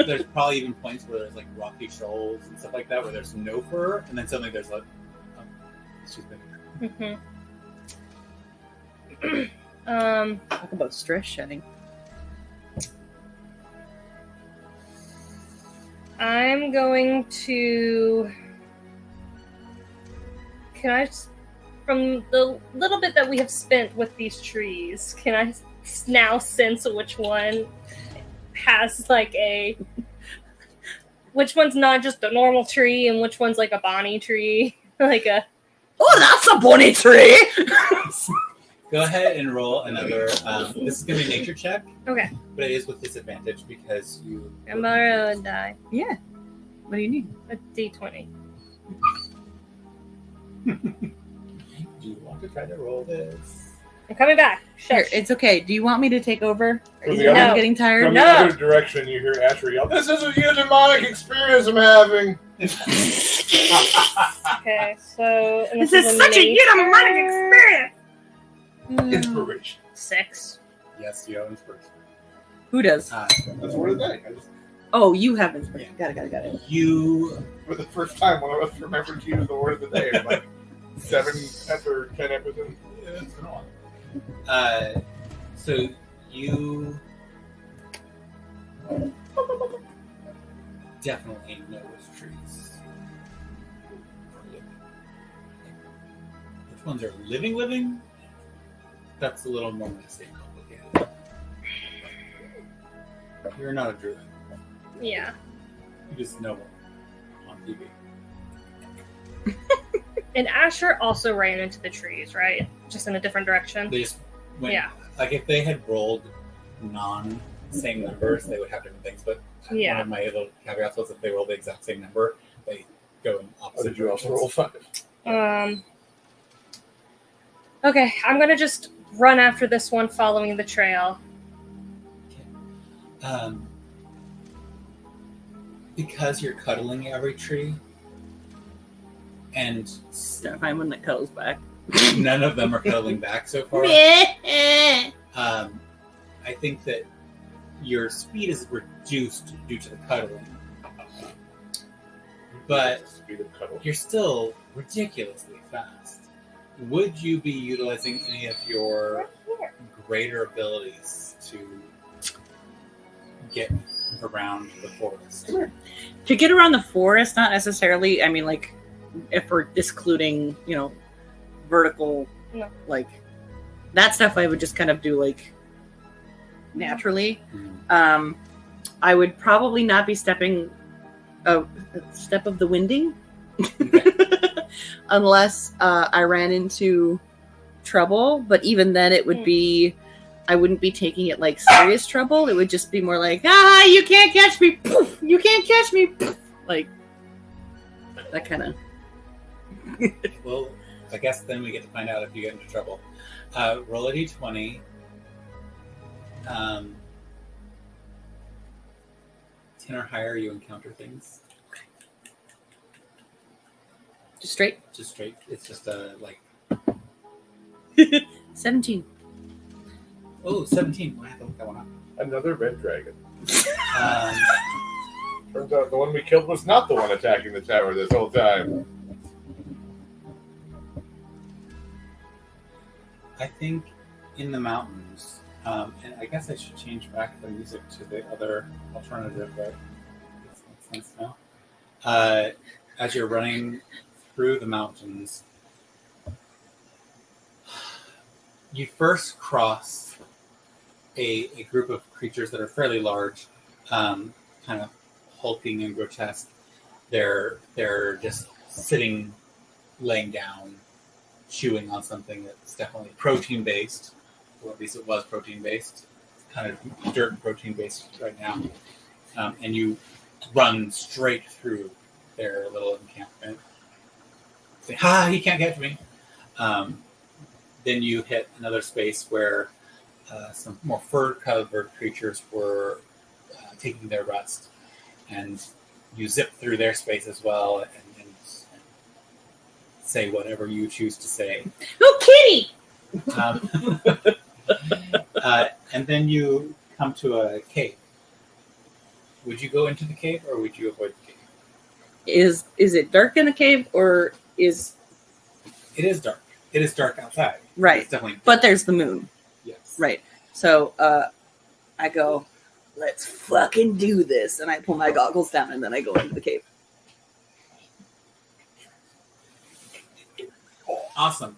there's probably even points where there's like rocky shoals and stuff like that where there's no fur, and then suddenly there's like, oh, she's been here. Talk about stress shedding. I'm going to Can I, from the little bit that we have spent with these trees, can I now sense which one has like which one's not just a normal tree and which one's like a Bonnie tree? Like a. Oh, that's a bunny tree! Go ahead and roll another. This is going to be a nature check. Okay. But it is with disadvantage because you. I'm gonna die. Yeah. What do you need? A D20. Do you want to try to roll this? I'm coming back. Here, Shush. it's okay. Do you want me to take over? From Is the it other- not getting tired? From No. the other direction, you hear Asher yell, "This is a demonic experience I'm having." Okay, so and This is such a demonic experience! Inspiration. 6. Yes, you have inspiration. Who does? That's word of the day. Oh, you have inspiration. Got it. You. For the first time, one of us remembered to use the word of the day. In like 7 or 10 episodes. It's been a while. So you definitely know which trees are living. Which ones are living? That's a little more messy and complicated. You're not a druid. Yeah. You just know them on TV. And Asher also ran into the trees, right? Just in a different direction. They just went. Yeah. Like if they had rolled non-same numbers, they would have different things. But Yeah. one of my little caveats was if they roll the exact same number, they go in Oh, opposite did you also directions. roll 5? Okay, I'm gonna just run after this one following the trail. Because you're cuddling every tree, and Gotta find one that cuddles back. none of them are cuddling back so far. I think that your speed is reduced due to the cuddling, but Speed of cuddle. you're still ridiculously fast. Would you be utilizing any of your greater abilities to get around the forest? To get around the forest, not necessarily. I mean, like, if we're excluding, vertical, No. like, that stuff I would just kind of do, like, naturally. Mm. I would probably not be stepping a step of the winding unless I ran into trouble. But even then, it would be, I wouldn't be taking it like serious trouble. It would just be more like, you can't catch me. Poof, you can't catch me. Poof. Like that kind of. Well, I guess then we get to find out if you get into trouble. Roll a d20. 10 or higher, you encounter things. Just straight. Just straight. It's just like, 17. oh, 17. I have to look that one up. Another red dragon. Um, Turns out the one we killed was not the one attacking the tower this whole time. I think in the mountains, and I guess I should change back the music to the other alternative, but this makes sense now. As you're running through the mountains, you first cross a group of creatures that are fairly large, kind of hulking and grotesque. They're just sitting, laying down, chewing on something that's definitely protein based, or at least it was protein based. It's kind of dirt protein based right now, and you run straight through their little encampment. Say, "Ha! He can't catch me." Then you hit another space where some more fur-covered creatures were taking their rest, and you zip through their space as well, and say whatever you choose to say. Oh, kitty! And then you come to a cave. Would you go into the cave, or would you avoid the cave? Is it dark in the cave, or is It is dark. It is dark outside. right? It's definitely But there's the moon, yes. right? So I go, let's fucking do this, and I pull my goggles down, and then I go into the cave. Awesome.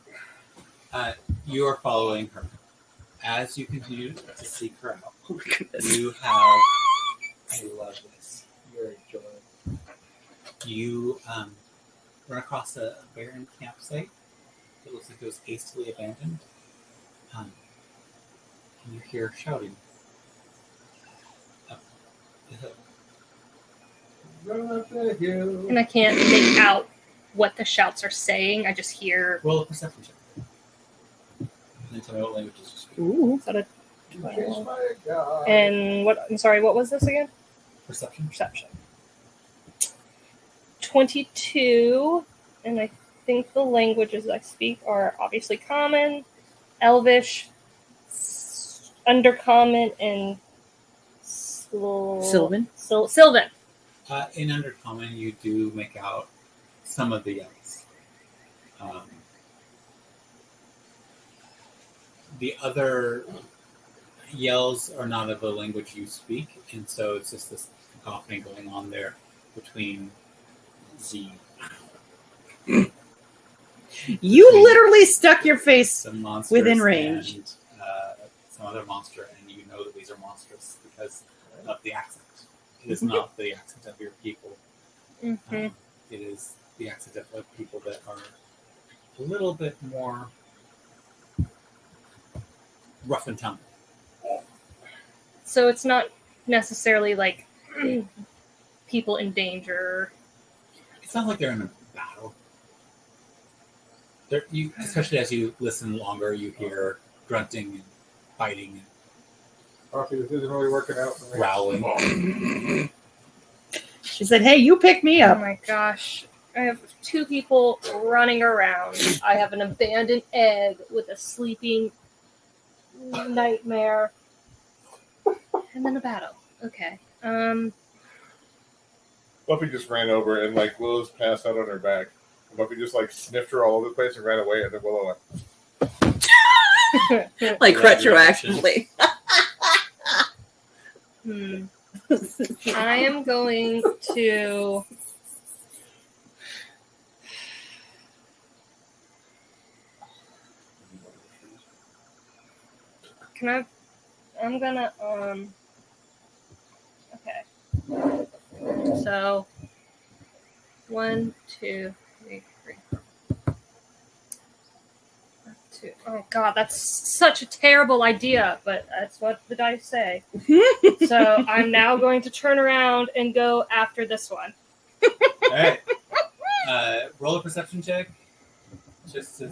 You are following her. As you continue to seek her out, Oh my goodness. you have. I love this. You're a joy. You run across a barren campsite. It looks like it was hastily abandoned. And you hear shouting up the hill. Run up the hill. And I can't make out what the shouts are saying. I just hear. Roll a perception check. And then tell me what languages you speak. Ooh. Is that a You chase my God. And what? I'm sorry. What was this again? Perception. Perception. 22, and I think the languages I speak are obviously Common, Elvish, Undercommon, and Sylvan. Sylvan. In Undercommon, you do make out some of the yells. The other yells are not of the language you speak, and so it's just this cacophony going on there between Z. You literally stuck your face. Some monsters Within range. and some other monster, and you know that these are monsters because of the accent. It is not the accent of your people. Mm-hmm. It is the accent of people that are a little bit more rough and tumble. So it's not necessarily like people in danger. It's not like they're in a battle. Especially as you listen longer, you hear grunting and fighting and Coffee, this isn't really working out for me. growling. She said, "Hey, you pick me Oh up." my gosh. I have 2 people running around. I have an abandoned egg with a sleeping nightmare. And then a battle. Okay. Buffy just ran over and like Willow's passed out on her back. And Buffy just like sniffed her all over the place and ran away, and then Willow went, Like Right retroactively. I am going to. I'm gonna, okay. So, 1, 2, 3, 4. 2. Oh god, that's such a terrible idea, but that's what the dice say. So I'm now going to turn around and go after this one. All right. Roll a perception check. Just to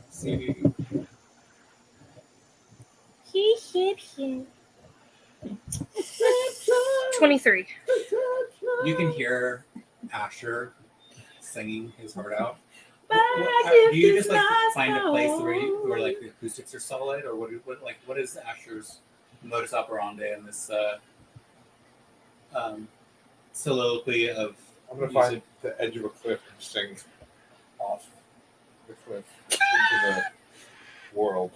see. 23. You can hear Asher singing his heart out. But Do if you this just like lasts find a place where long- like the acoustics are solid, or what is Asher's modus operandi in this soliloquy of I'm gonna music? find the edge of a cliff and sing off the cliff into the world.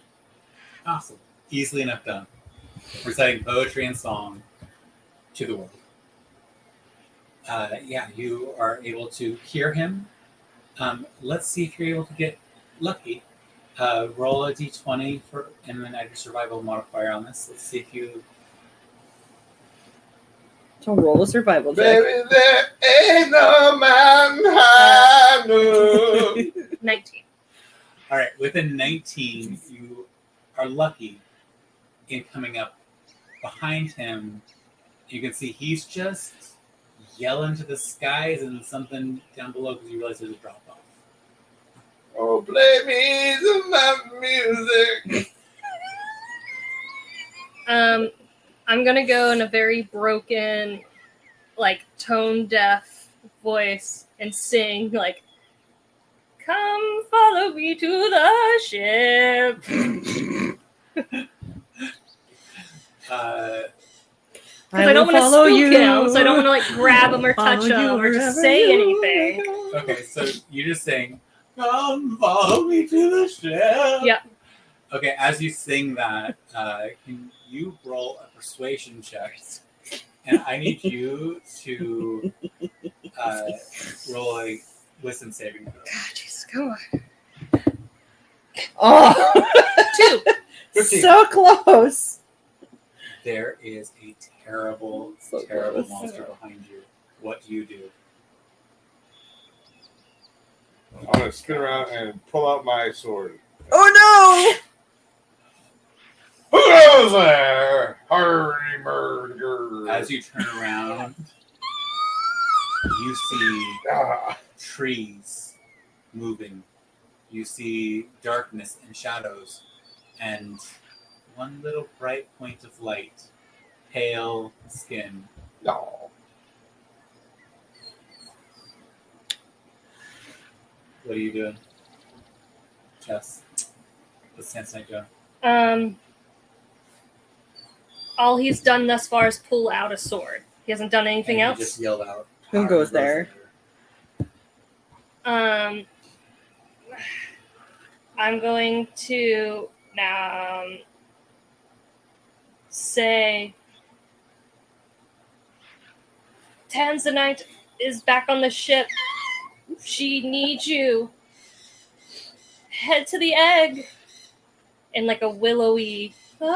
Awesome, easily enough done. Reciting poetry and song to the world. Yeah, you are able to hear him. Let's see if you're able to get lucky. Roll a d20 and then add your survival modifier on this. Let's see if you. So roll a survival check. Baby, there ain't no mountain high enough. 19. All right, with a 19, you are lucky in coming up behind him. You can see he's just yelling to the skies and something down below because you realize there's a drop off. Oh, play me some mountain music. I'm gonna go in a very broken, like tone deaf voice and sing like, "Come follow me to the ship." Because I don't want to follow spook you. him, so I don't want to like grab him or touch Follow you him or just wherever say you anything. go. Okay, so you're just saying, "Come follow me to the ship." Yeah. Okay, as you sing that, can you roll a persuasion check? And I need you to roll a wisdom saving throw. God, Jesus, come on. Oh, 2. 15. so close. There is a terrible, So terrible close. monster behind you. What do you do? I'm going to spin around and pull out my sword. Oh Who goes there? Hardy murder. As you turn around, you see Ah, trees moving. You see darkness and shadows, and one little bright point of light. Pale skin. no. What are you doing? Chess. What's Samsonite doing? All he's done thus far is pull out a sword. He hasn't done anything And else. He just yelled out. Who goes there? I'm going to say Tanzanite is back on the ship. She needs you. Head to the egg. In like a willowy. Go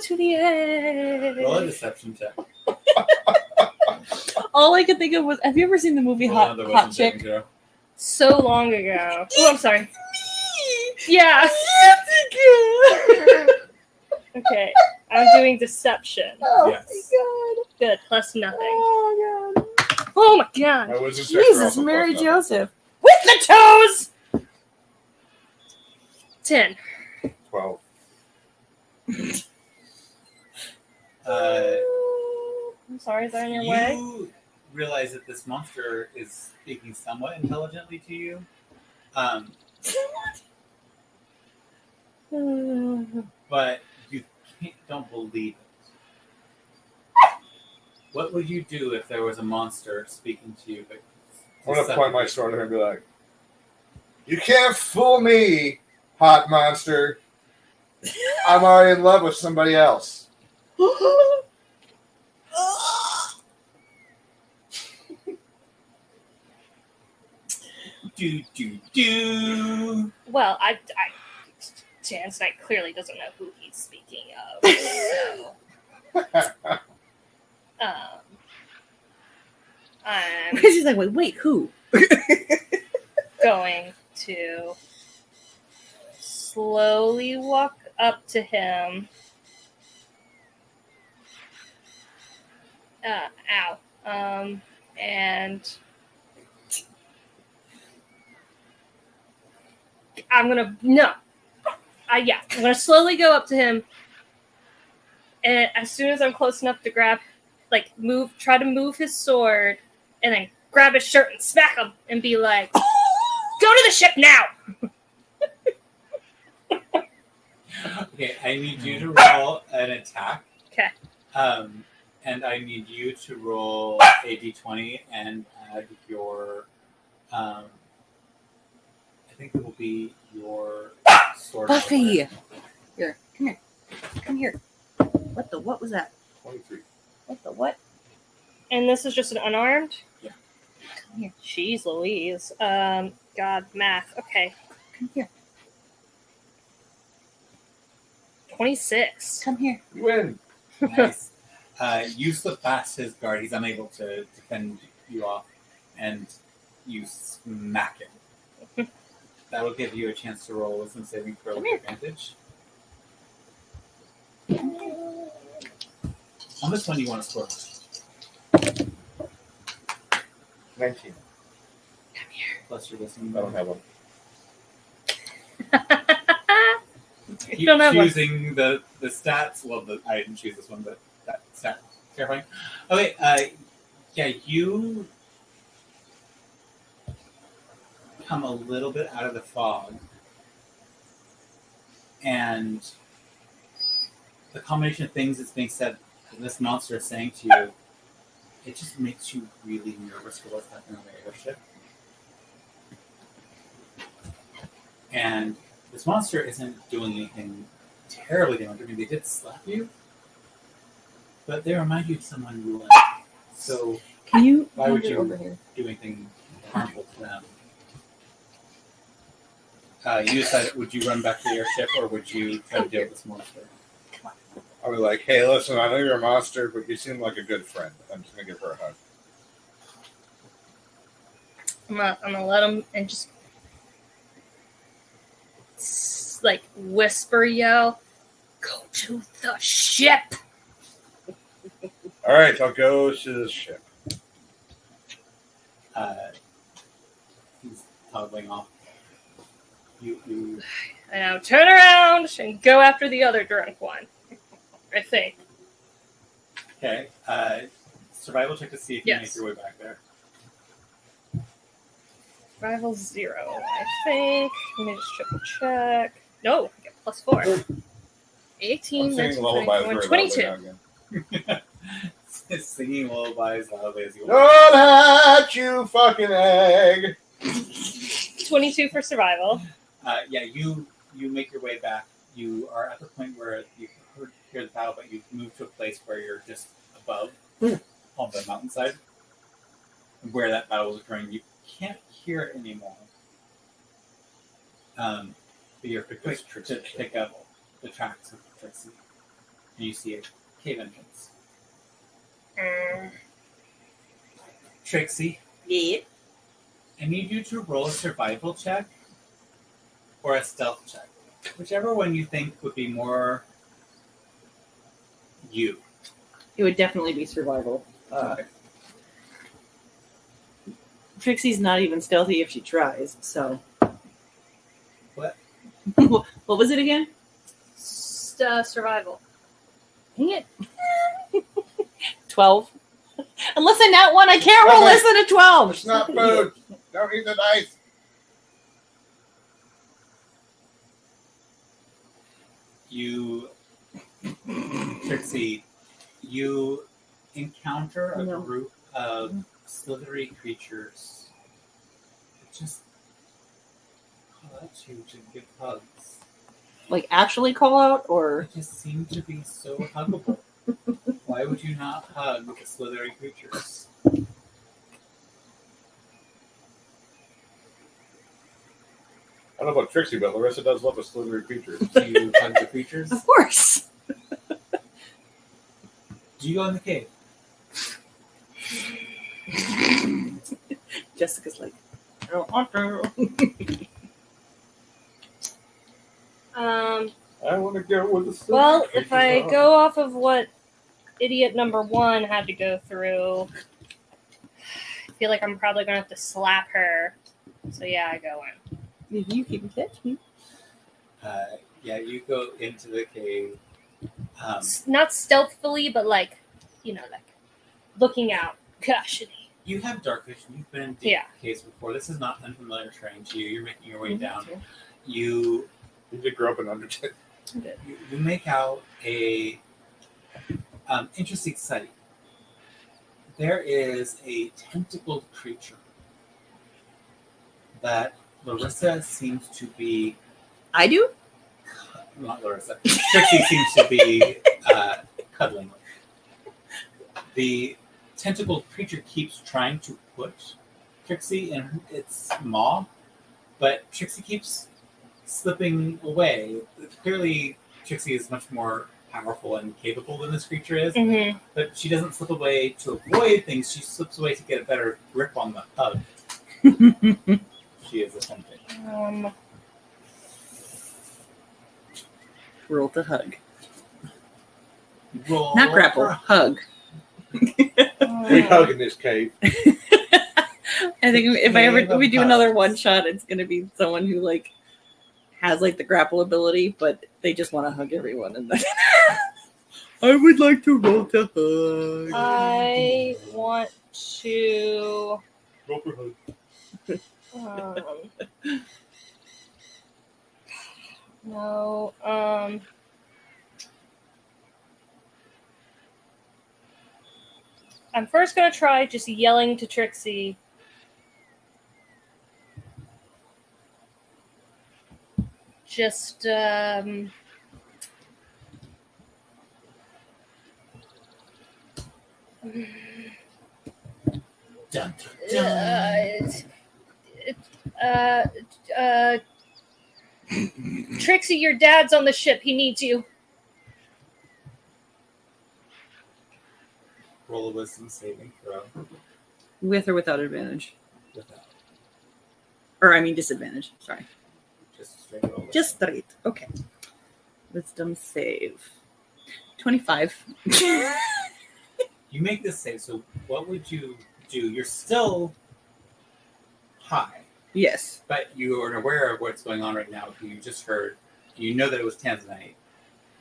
to the egg. Roll a deception check. All I could think of was, have you ever seen the movie Roll Hot another wisdom Chick? saving throw. So long ago. Oh, I'm sorry. Yeah. Okay. I'm doing deception. Oh Yes. my Good. Plus nothing. god. Oh god. Oh my god. My wisdom checks are Jesus, also Mary plus Joseph. With the toes. 10. 12. I'm sorry. Is that in your way? You realize that this monster is speaking somewhat intelligently to you, but you don't believe it. What would you do if there was a monster speaking to you? But I'm going to point my sword at him and be like, you can't fool me, hot monster. I'm already in love with somebody else. Do. Well, Tanzanite clearly doesn't know who he's speaking of. So, I'm She's like, wait, who? going to slowly walk up to him. Ow. And I'm gonna slowly go up to him, and as soon as I'm close enough to try to move his sword, and then grab his shirt and smack him, and be like, "Go to the ship now!" Okay, I need you to roll an attack. Okay. And I need you to roll a d20 and add your, I think it will be your sword. Buffy. Here, come here. What was that? 23. What the what? And this is just an unarmed. Yeah. Come here. Jeez Louise. God, math. Okay. Come here. 26. Come here. You win. Nice. You slip past his guard. He's unable to defend you off, and you smack him. That will give you a chance to roll wisdom saving throw with advantage. On this one, you want to score. 19. Plus your wisdom. I don't have one. Keep You don't have one. choosing the stats. Well, I didn't choose this one, but that stat. Terrifying. Okay, you come a little bit out of the fog, and the combination of things that's being said, this monster is saying to you, it just makes you really nervous for what's happening on the airship. And this monster isn't doing anything terribly damage. I mean, they did slap you, but they remind you of someone you like. So Can you why would move it you over here? do anything harmful to them? You decided, would you run back to your ship or would you try to deal with this monster? I'll be like, hey, listen, I know you're a monster, but you seem like a good friend. I'm just going to give her a hug. I'm gonna let him and just like whisper yell, "Go to the ship." All right, I'll go to the ship. He's toggling off. You And now turn around and go after the other drunk one. I think. okay? Survival check to see if you make your way back there. Rival 0, I think. Let me just triple check. No, I get +4. 18, I'm 19, singing lullabies 21, very 22. loudly now again. Singing lullabies loudly as you walk. Don't hatch, you fucking egg. 22 for survival. Yeah, you make your way back. You are at the point where you hear the battle, but you've moved to a place where you're just above on the mountainside. Where that battle was occurring, you can't hear it anymore. But you're quick to pick up the tracks of Trixie. And you see a cave entrance. Trixie, Yeah. I need you to roll a survival check or a stealth check. Whichever one you think would be more you. It would definitely be survival. Okay. Trixie's not even stealthy if she tries, so. What? What was it again? Survival. Dang it. 12. Unless I nat one, I can't roll less than a 12. It's not food. Don't eat the dice. Trixie, you encounter a No. group of slithery creatures that just call out to you to give hugs. Like, actually call out, or? They just seem to be so huggable. Why would you not hug the slithery creatures? I don't know about Trixie, but Larissa does love a slithery creature. Do you hug the creatures? Of course. Do you go in the cave? Jessica's like, I don't want to. Um, I want to go with the slithery well, creatures. if I go off of what idiot number 1 had to go through, I feel like I'm probably going to have to slap her. So yeah, I go in. If you can catch me. Yeah, you go into the cave. Not stealthily, but like, like looking out. Gosh. You have dark vision. You've been in deep caves before. This is not unfamiliar terrain to you. You're making your way down. You did grow up in Undertale. You make out a interesting sight. There is a tentacled creature that Larissa seems to be. I do? Not Larissa. Trixie seems to be cuddling with. The tentacled creature keeps trying to put Trixie in its maw, but Trixie keeps slipping away. Clearly, Trixie is much more powerful and capable than this creature is, but she doesn't slip away to avoid things. She slips away to get a better grip on the hug. She is attempting. Roll to hug. Roll Not grapple, hug. We hug in this cave. I think if we do another one shot, it's gonna be someone who like has like the grapple ability, but they just want to hug everyone. And then I would like to roll to hug. I want to. Roll for hug. No. I'm first gonna try just yelling to Trixie. Just Dun, dun, dun. Trixie, your dad's on the ship. He needs you. Roll a wisdom saving throw. With or without advantage? Without. Or, I mean, disadvantage. Sorry. Just straight roll. Just straight. Okay. Wisdom save. 25. You make this save, so what would you do? You're still high, Yes. but you are aware of what's going on right now. You just heard, you know that it was Tanzanite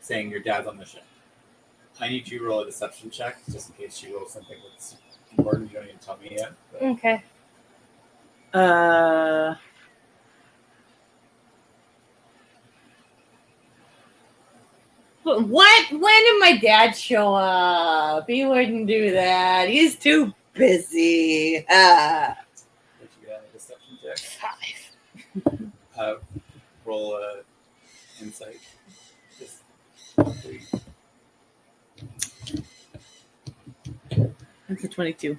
saying your dad's on the ship. I need you to roll a deception check, just in case you roll something that's important. You don't even tell me yet. But. Okay. What? When did my dad show up? He wouldn't do that. He's too busy. What you got? A deception check? 5. Roll a insight. Just 3. That's a 22.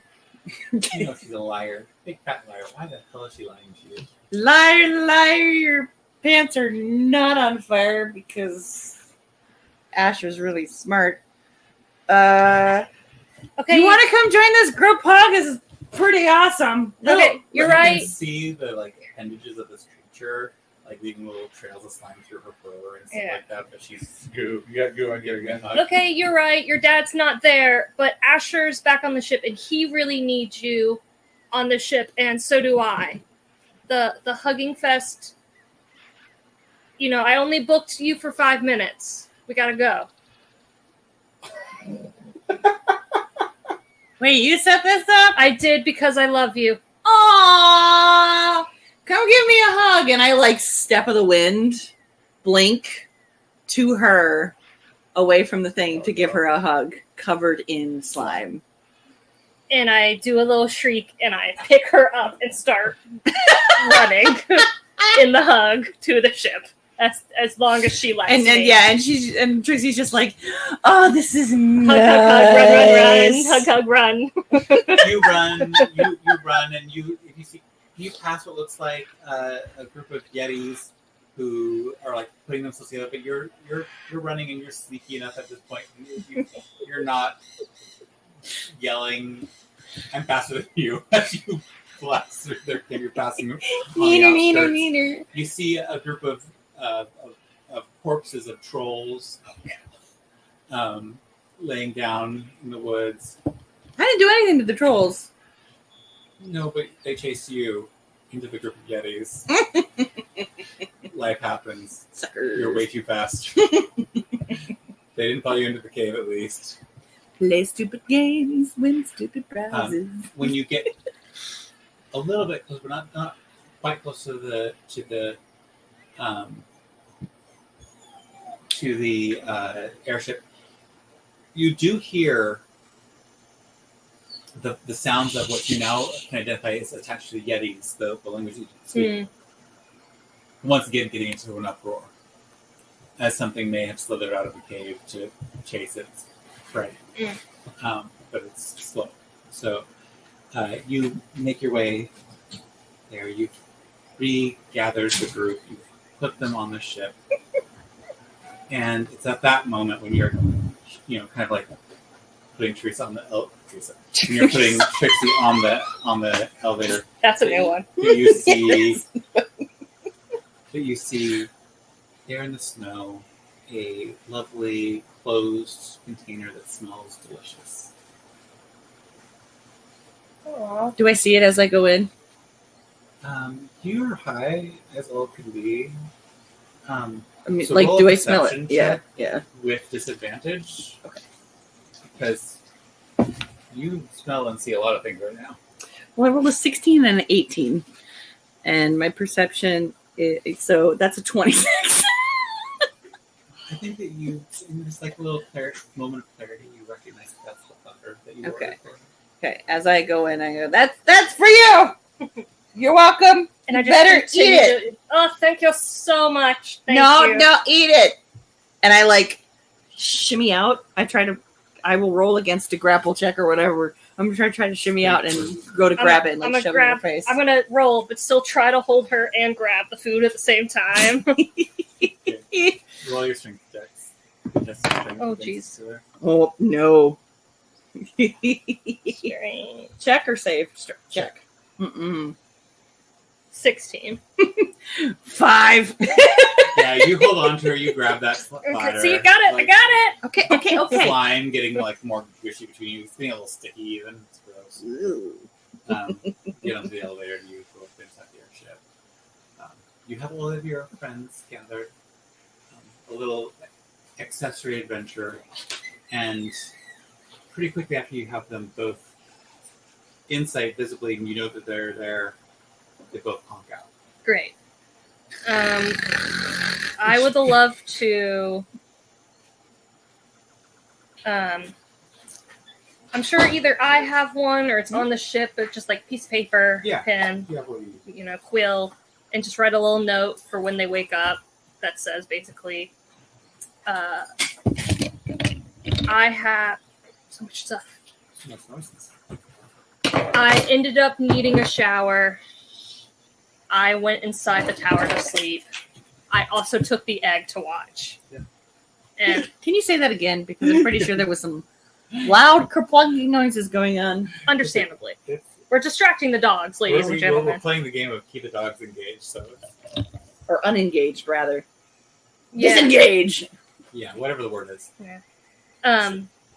You know she's a liar. Big fat liar. Why the hell is she lying to you? Liar, liar, your pants are not on fire because Asher's really smart. Okay. You want to come join this group hug? Is pretty awesome. Okay, you're You right. can see the appendages of this creature, leaving little trails of slime through her fur and stuff like that. But she's Goo. You got goo on you again. Okay, you're right. Your dad's not there, but Asher's back on the ship, and he really needs you on the ship, and so do I. The hugging fest. You know, I only booked you for 5 minutes. We gotta go. Wait, you set this up? I did because I love you. Aww! Come give me a hug. And I step of the wind, blink to her away from the thing to give her a hug covered in slime. And I do a little shriek, and I pick her up and start running in the hug to the ship. As long as she lets and then me. and Trixie's just like, oh, this is Hug, nice. hug, run, run, hug, run. You run, you run, and you pass what looks like a group of Yetis who are putting themselves together. But you're running and you're sneaky enough at this point. You're not yelling, "I'm faster than you!" as you blast through their cave. You're passing on the outskirts. You see a group of corpses of trolls laying down in the woods. I didn't do anything to the trolls. No, but they chase you into the group of Yetis. Life happens. Suckers. You're way too fast. They didn't follow you into the cave, at least. Play stupid games, win stupid prizes. When you get a little bit close, but not quite close to the airship, you do hear the sounds of what you now can identify as attached to the Yetis, the language you speak. Once again, getting into an uproar, as something may have slithered out of the cave to chase its prey. But it's slow. So you make your way there. You've regathered the group. You've put them on the ship. And it's at that moment when you're, putting Teresa on the when you're putting Trixie on the elevator. That's a new one. You see there in the snow a lovely closed container that smells delicious. Aww. Do I see it as I go in? You're high as all can be. I mean, So do I smell it? check. Yeah. With disadvantage. Okay. Because you smell and see a lot of things right now. Well, I rolled a 16 and an 18. And my perception is, so that's a 26. I think that you, in this a little moment of clarity, you recognize that's the fucker that you ordered for. Okay, as I go in, I go, that's for you! You're welcome. And I You just better continue eat it. Oh, thank you so much. Thank No, you. eat it. And I shimmy out. I will roll against a grapple check or whatever. I'm going to try to shimmy out and go to grab it and shove it in her face. I'm gonna roll, but still try to hold her and grab the food at the same time. Okay. Roll your strength checks. Just strength Oh, against jeez. each other. Oh no. Strange. Check or save? Check. Mm-mm. 16. 5. Yeah, you hold on to her. You grab that Okay, ladder. see, you got it. Like, I got it. Okay. Slime getting like more squishy between you. It's getting a little sticky even. It's gross. Ooh. Get onto the elevator and you go finish out the airship. You have all of your friends gathered. A little accessory adventure. And pretty quickly after you have them both in sight visibly and you know that they're there, they both honk out. Great. I would love to. I'm sure either I have one or it's on the ship, but just like piece of paper, pen, Yeah, what do you quill, and just write a little note for when they wake up that says basically, I have so much stuff. Makes noises. I ended up needing a shower. I went inside the tower to sleep. I also took the egg to watch. Yeah. And Can you say that again? Because I'm pretty sure there was some loud kerplunking noises going on. understandably, It's, we're distracting the dogs, ladies and we're gentlemen. playing the game of keep the dogs engaged, so Or unengaged, rather. Yeah. Disengage! yeah, whatever the word is.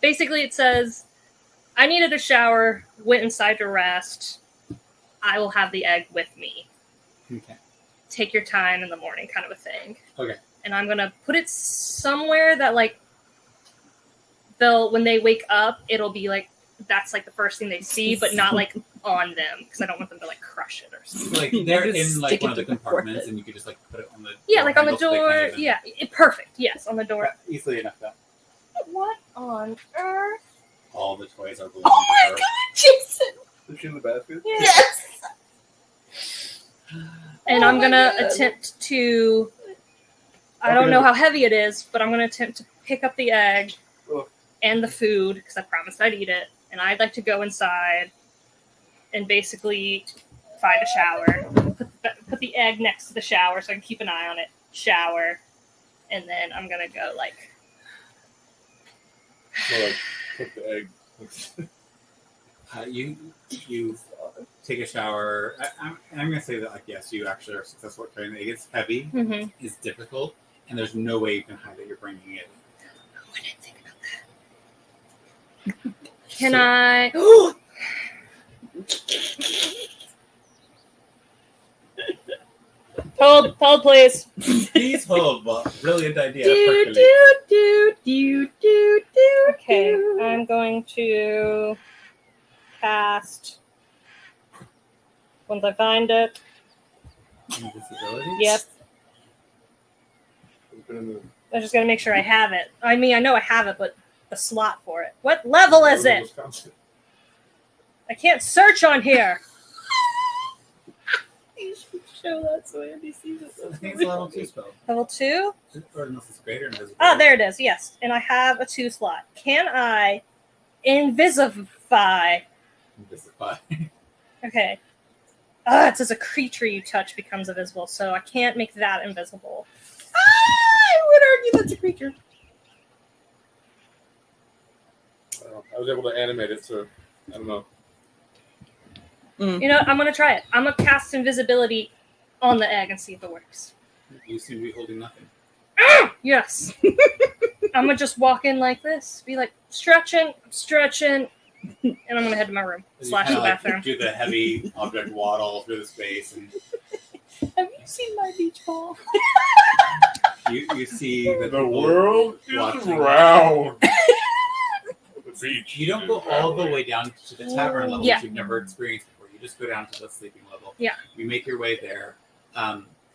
Basically, it says, I needed a shower, went inside to rest. I will have the egg with me. Okay. Take your time in the morning, kind of a thing. Okay. And I'm going to put it somewhere that, like, when they wake up, it'll be like, that's like the first thing they see, but not like on them, because I don't want them to like crush it or something. Like they're Just in like stick one it of the to the compartments, forehead. and you could just like put it on the Yeah, like on the handle so they door. can't even- Yeah, perfect. Yes, on the door. easily enough. That What on earth? all the toys are belonging Oh my to her. god, Jason! Is she in the basket? Yes! And Oh I'm my gonna God. attempt to. I don't know how heavy it is, but I'm gonna attempt to pick up the egg Ugh. and the food because I promised I'd eat it. And I'd like to go inside and basically find a shower. Put the egg next to the shower so I can keep an eye on it. Shower, and then I'm gonna go like. So, like, cook the egg. You take a shower. I'm gonna say that like yes, you actually are successful at carrying the egg. It's heavy. Mm-hmm. It's difficult, and there's no way you can hide that you're bringing it. I didn't think about that. Can I? Hold, please. Please hold. Well, brilliant idea. Do, percolate. do. Okay, I'm going to cast. Once I find it. Invisibility? Yep. Open in the- I'm just gonna make sure I have it. I mean, I know I have it, but the slot for it. What level is it? Wisconsin. I can't search on here. You should show that so Andy sees it. I think it's a level 2 spell. Level 2? Or unless it's greater invisibility. Ah, there it is. Yes, and I have a 2 slot. Can I invisify? Invisify. Okay. It says a creature you touch becomes invisible, so I can't make that invisible. I would argue that's a creature. I was able to animate it, so I don't know. You know what? I'm gonna try it. I'm gonna cast invisibility on the egg and see if it works. You seem to be holding nothing. Yes. I'm gonna just walk in like this, be like stretching, and I'm gonna head to my room / You the kinda, like, bathroom. do the heavy object waddle through the space, and Have you seen my beach ball? you see that The people world is watching. round. The beach. You don't go all the way down to the tavern level, Yeah. which you've never experienced before. You just go down to the sleeping level. Yeah. You make your way there.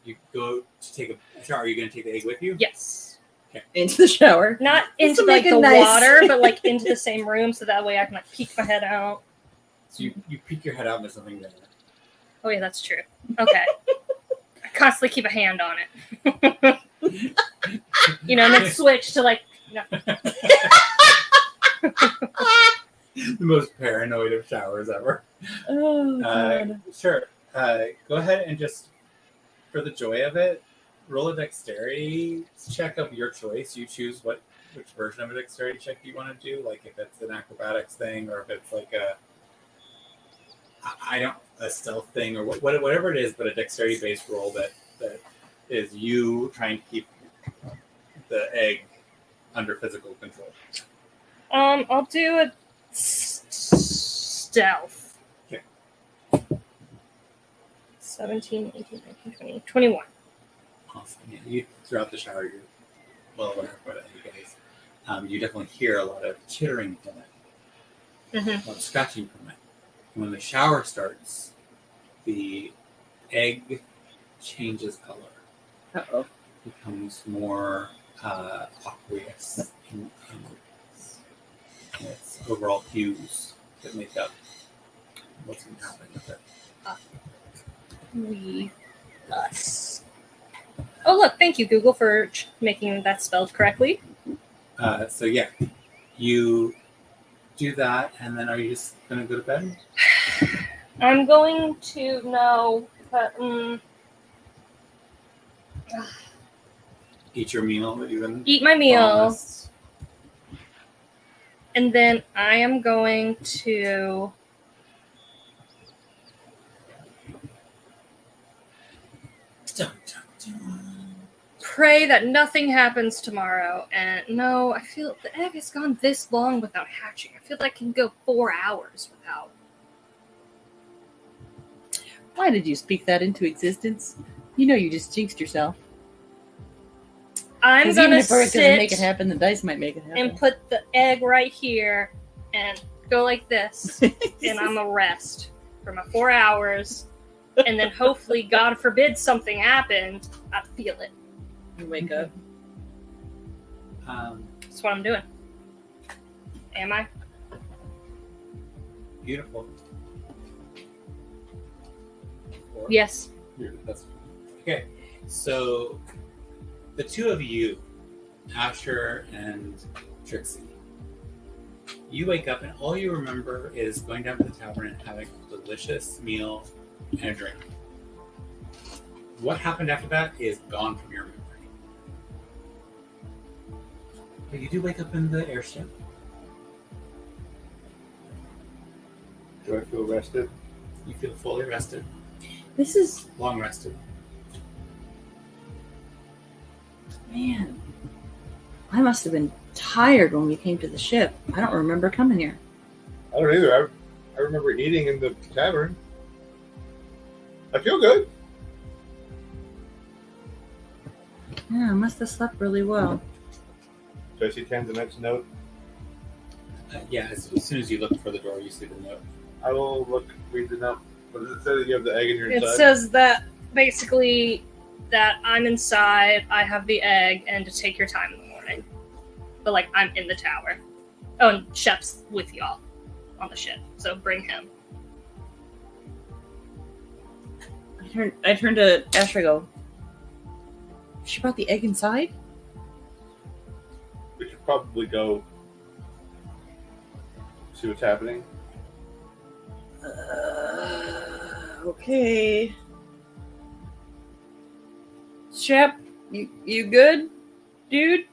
You go to take a shower. Are you going to take the egg with you? Yes. Into the shower. Not This into will like make the it nice. water, but like into the same room, so that way I can like peek my head out. So you peek your head out and there's nothing there. Oh yeah, that's true. Okay. I constantly keep a hand on it. You know, and then switch to like. No. The most paranoid of showers ever. Oh, God. Sure. Go ahead and just, for the joy of it, roll a dexterity check of your choice. You choose which version of a dexterity check you want to do. Like if it's an acrobatics thing, or if it's like a stealth thing, or whatever it is, but a dexterity based roll that is you trying to keep the egg under physical control. I'll do a stealth. Okay. 17, 18, 19, 20, 21. Awesome. Yeah, you throughout the shower, you're well aware of what it is. You definitely hear a lot of chittering from it, a lot of scratching from it. And when the shower starts, the egg changes color. Uh-oh. Becomes more aqueous in its overall hues that make up what's going to happen with it. Us. Oh, look, thank you, Google, for making that spelled correctly. So yeah, you do that, and then are you just going to go to bed? I'm going to no, but Eat your meal that you've been eat my meal, promised. and then I am going to Dun, dun, dun. pray that nothing happens tomorrow. And no, I feel the egg has gone this long without hatching. I feel like it can go 4 hours without. Why did you speak that into existence? You know you just jinxed yourself. I'm 'Cause gonna even if Earth doesn't make it sit happen, the dice might make it happen. and put the egg right here and go like this, and I'm a rest for my 4 hours, and then hopefully, God forbid, something happened. I feel it. You wake up. That's what I'm doing. Am I? Beautiful. Yes. That's okay. So the two of you, Asher and Trixie, you wake up and all you remember is going down to the tavern and having a delicious meal and a drink. What happened after that is gone from your memory. But you do wake up in the airship. Do I feel rested? You feel fully rested, This is, long rested. man, I must have been tired when we came to the ship. I don't remember coming here. I don't either. I remember eating in the tavern. I feel good. Yeah, I must have slept really well. Do I see Tanzanite's note? Yeah, as soon as you look for the door, you see the note. I will read the note. What does it say that you have the egg in your It inside? says that basically that I'm inside, I have the egg, and to take your time in the morning. But like I'm in the tower. Oh, and Shep's with y'all on the ship, so bring him. I turned to Asher and go, she brought the egg inside? We should probably go see what's happening. Okay. Shep, you good, dude?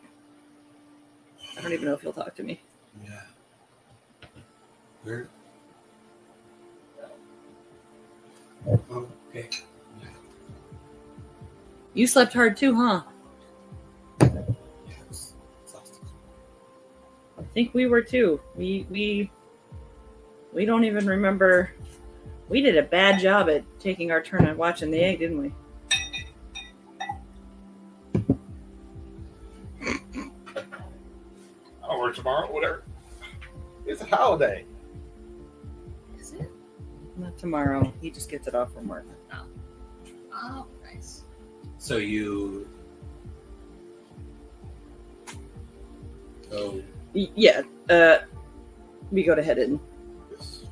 I don't even know if he'll talk to me. Yeah. Where? Oh, okay. You slept hard too, huh? Yeah, it's exhausting. I think we were too. We don't even remember. We did a bad job at taking our turn at watching the egg, didn't we? I'll work tomorrow, whatever. It's a holiday. Is it? Not tomorrow. He just gets it off from work. Oh, nice. So you go. Yeah. We go to head in Yes.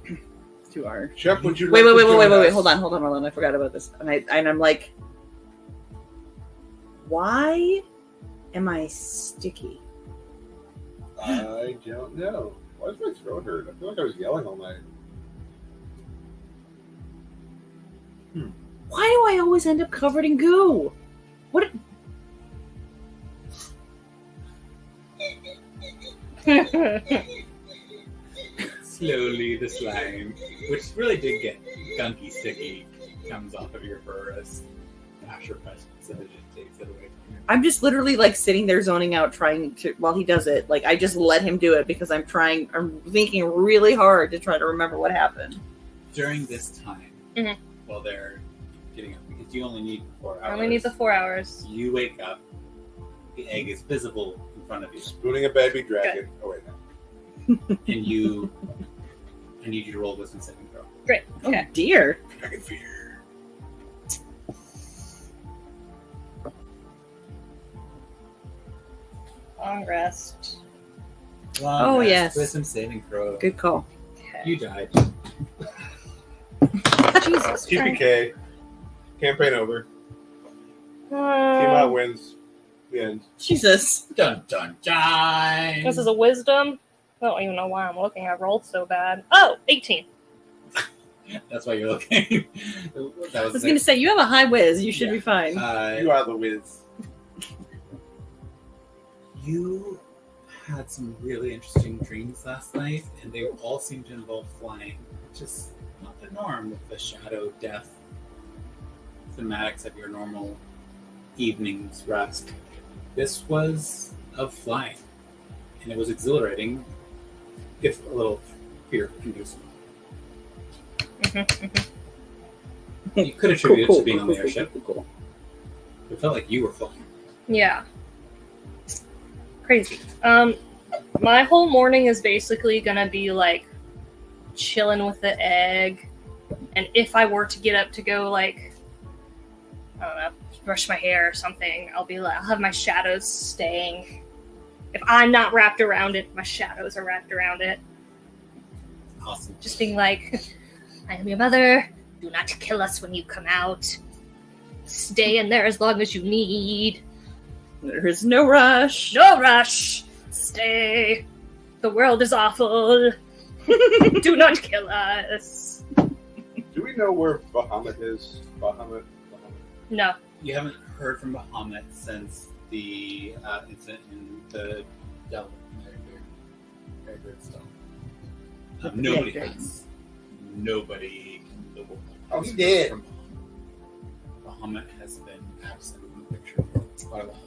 to our. Chef, would you Wait! like to join us? Hold on. I forgot about this. And I'm like, why am I sticky? I don't know. Why does my throat hurt? I feel like I was yelling all night. Why do I always end up covered in goo? Slowly, the slime, which really did get gunky sticky, comes off of your fur as Asher presses it and takes it away from you. I'm just literally like sitting there zoning out, trying to while he does it. Like I just let him do it because I'm thinking really hard to try to remember what happened. During this time, Mhm. while they're getting up, because you only need 4 hours. I only need the 4 hours. You wake up, the egg is visible in front of you, Spooning a baby dragon. Oh, wait, no. and you. I need you to roll a wisdom saving throw. Great. Okay. Oh dear. Dragon fear. Long rest. Oh, yes. Wisdom saving throw. Good call. Okay. You died. Jesus Christ. TPK. Campaign over. Team out wins. The end. Jesus. Dun dun dun. This is a wisdom. I don't even know why I'm looking. I rolled so bad. Oh, 18. That's why you're looking. That I was going to say, you have a high whiz. You should Yeah. be fine. You are the whiz. You had some really interesting dreams last night, and they all seem to involve flying, which is not the norm with the shadow death thematics of your normal evening's rest. This was of flying, and it was exhilarating, if a little fear-inducing. You could attribute it to being on the airship. Cool. It felt like you were flying. Yeah. Crazy. My whole morning is basically gonna be like chilling with the egg, and if I were to get up to go like, I don't know, brush my hair or something, I'll have my shadows staying. If I'm not wrapped around it, my shadows are wrapped around it. Awesome. Just being like, I am your mother. Do not kill us when you come out. Stay in there as long as you need. There is no rush. No rush. Stay. The world is awful. Do not kill us. Do we know where Bahamut is? Bahamut? No. You haven't heard from Bahamut since the incident in the Delta. Very good stuff. Nobody Yeah, has. Nobody in the world. Oh, has he heard did. from Bahamut. Bahamut has been absent from the picture for quite a while.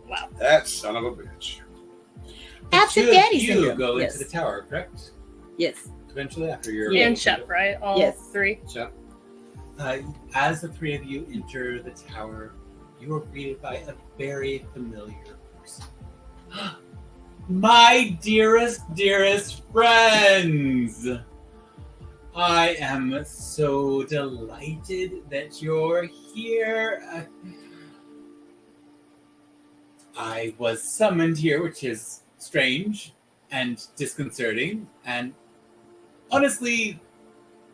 Wow. That son of a bitch. Absent The two of daddy you syndrome. go Yes. into the tower, correct? Yes. Eventually, after your And Shep, right? All Yes. three. Shep. As the three of you enter the tower, you are greeted by a very familiar person. My dearest friends! I am so delighted that you're here. I was summoned here, which is strange and disconcerting, and honestly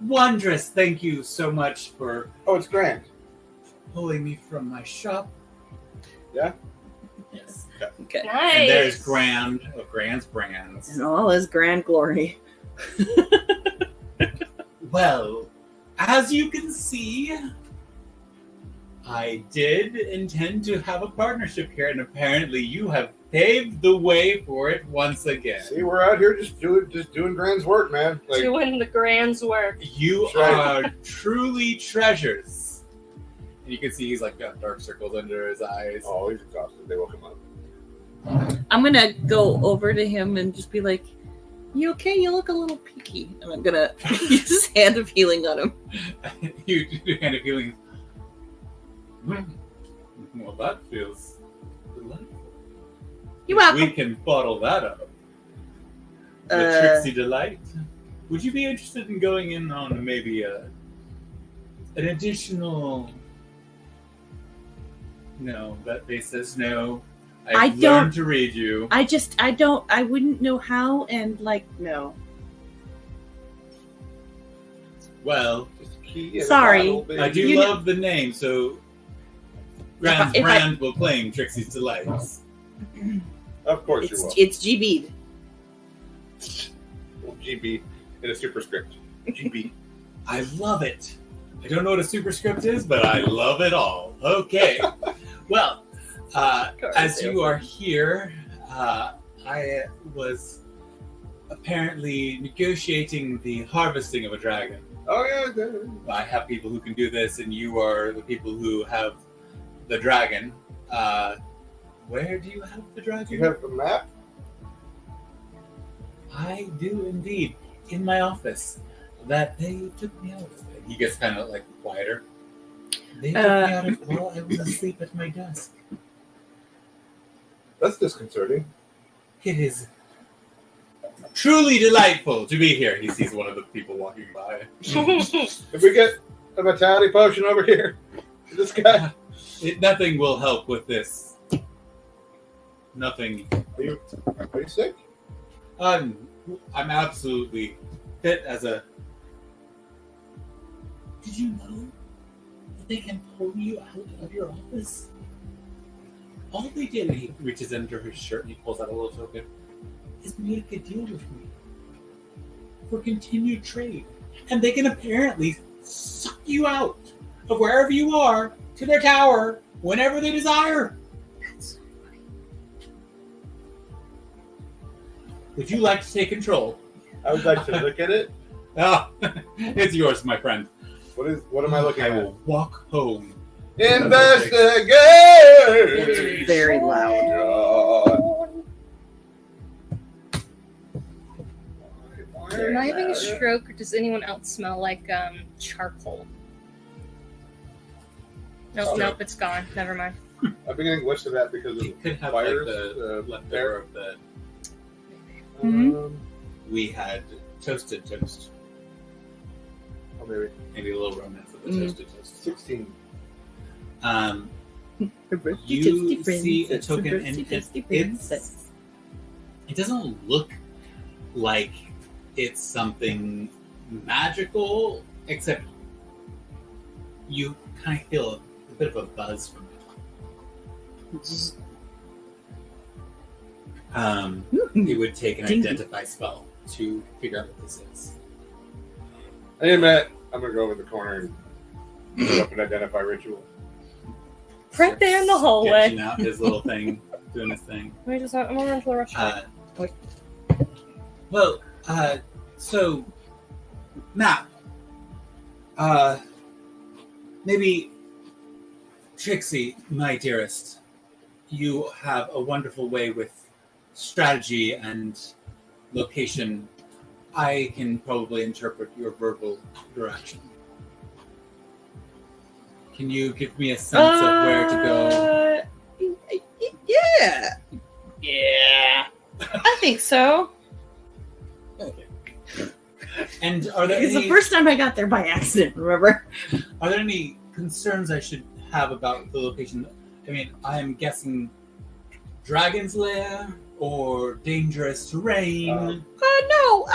wondrous. Thank you so much for Oh, it's Grant. pulling me from my shop. Yeah? Yes. Okay. Nice. And there's Grand's brands. In all his grand glory. Well, as you can see, I did intend to have a partnership here, and apparently you have paved the way for it once again. See, we're out here just doing Grant's work, man. Like, Doing the grand's work. You That's right. are truly treasures. And you can see he's like got dark circles under his eyes. oh, he's exhausted. They woke him up. I'm gonna go over to him and just be like, "You okay? You look a little peaky." And I'm gonna use his hand of healing on him. You do kind of feeling. Well, that feels delightful. You're welcome. We can bottle that up. The Uh, Trixie Delight. Would you be interested in going in on maybe an additional? No, that face says no. I I've don't- learned to read you. I wouldn't know how, and like, no. Well, just a key and Sorry. a bottle, baby. I do You know- love the name, so Grand's if I- brand will claim Trixie's Delights. Of course you will. It's GB. GB in a superscript. GB. I love it. I don't know what a superscript is, but I love it all. Okay. Well, as you are here, I was apparently negotiating the harvesting of a dragon. Oh yeah. I have people who can do this, and you are the people who have the dragon. Where do you have the dragon? Do you have a map? I do indeed, in my office. That they took me out of it. He gets kind of like quieter. They took me out of it while I was asleep at my desk. That's disconcerting. It is truly delightful to be here. He sees one of the people walking by. If we get a vitality potion over here, this guy. Nothing will help with this. Nothing. Are you sick? I'm absolutely fit as a. Did you know that they can pull you out of your office? All they did, and he reaches under his shirt and he pulls out a little token, is make a deal with me for continued trade. And they can apparently suck you out of wherever you are to their tower whenever they desire. That's so funny. Would you like to take control? I would like to look at it. Ah, it's yours, my friend. What am I looking I at? will walk home. Investigate! It's very loud. Am I having a stroke, or does anyone else smell like charcoal? Nope, it's gone. Never mind. I'm beginning west of that because of It could have fires. like the leftover of the. We had toasted toast. Oh, Maybe a little romance of the toasted toast. 16. You see a token, and it doesn't look like it's something magical, except you kind of feel a bit of a buzz from it. It would take an identify spell to figure out what this is. Hey, Matt. I'm going to go over the corner and put up an identify ritual. Right there in the hallway. Sketching out his little thing, doing his thing. I'm gonna run to the restaurant. So, Matt, maybe Trixie, my dearest, you have a wonderful way with strategy and location. I can probably interpret your verbal direction. Can you give me a sense of where to go? Yeah. Yeah. I think so. Okay. And are there It's any, the first time I got there by accident, remember? are there any concerns I should have about the location? I mean, I'm guessing Dragon's Lair or dangerous terrain. No.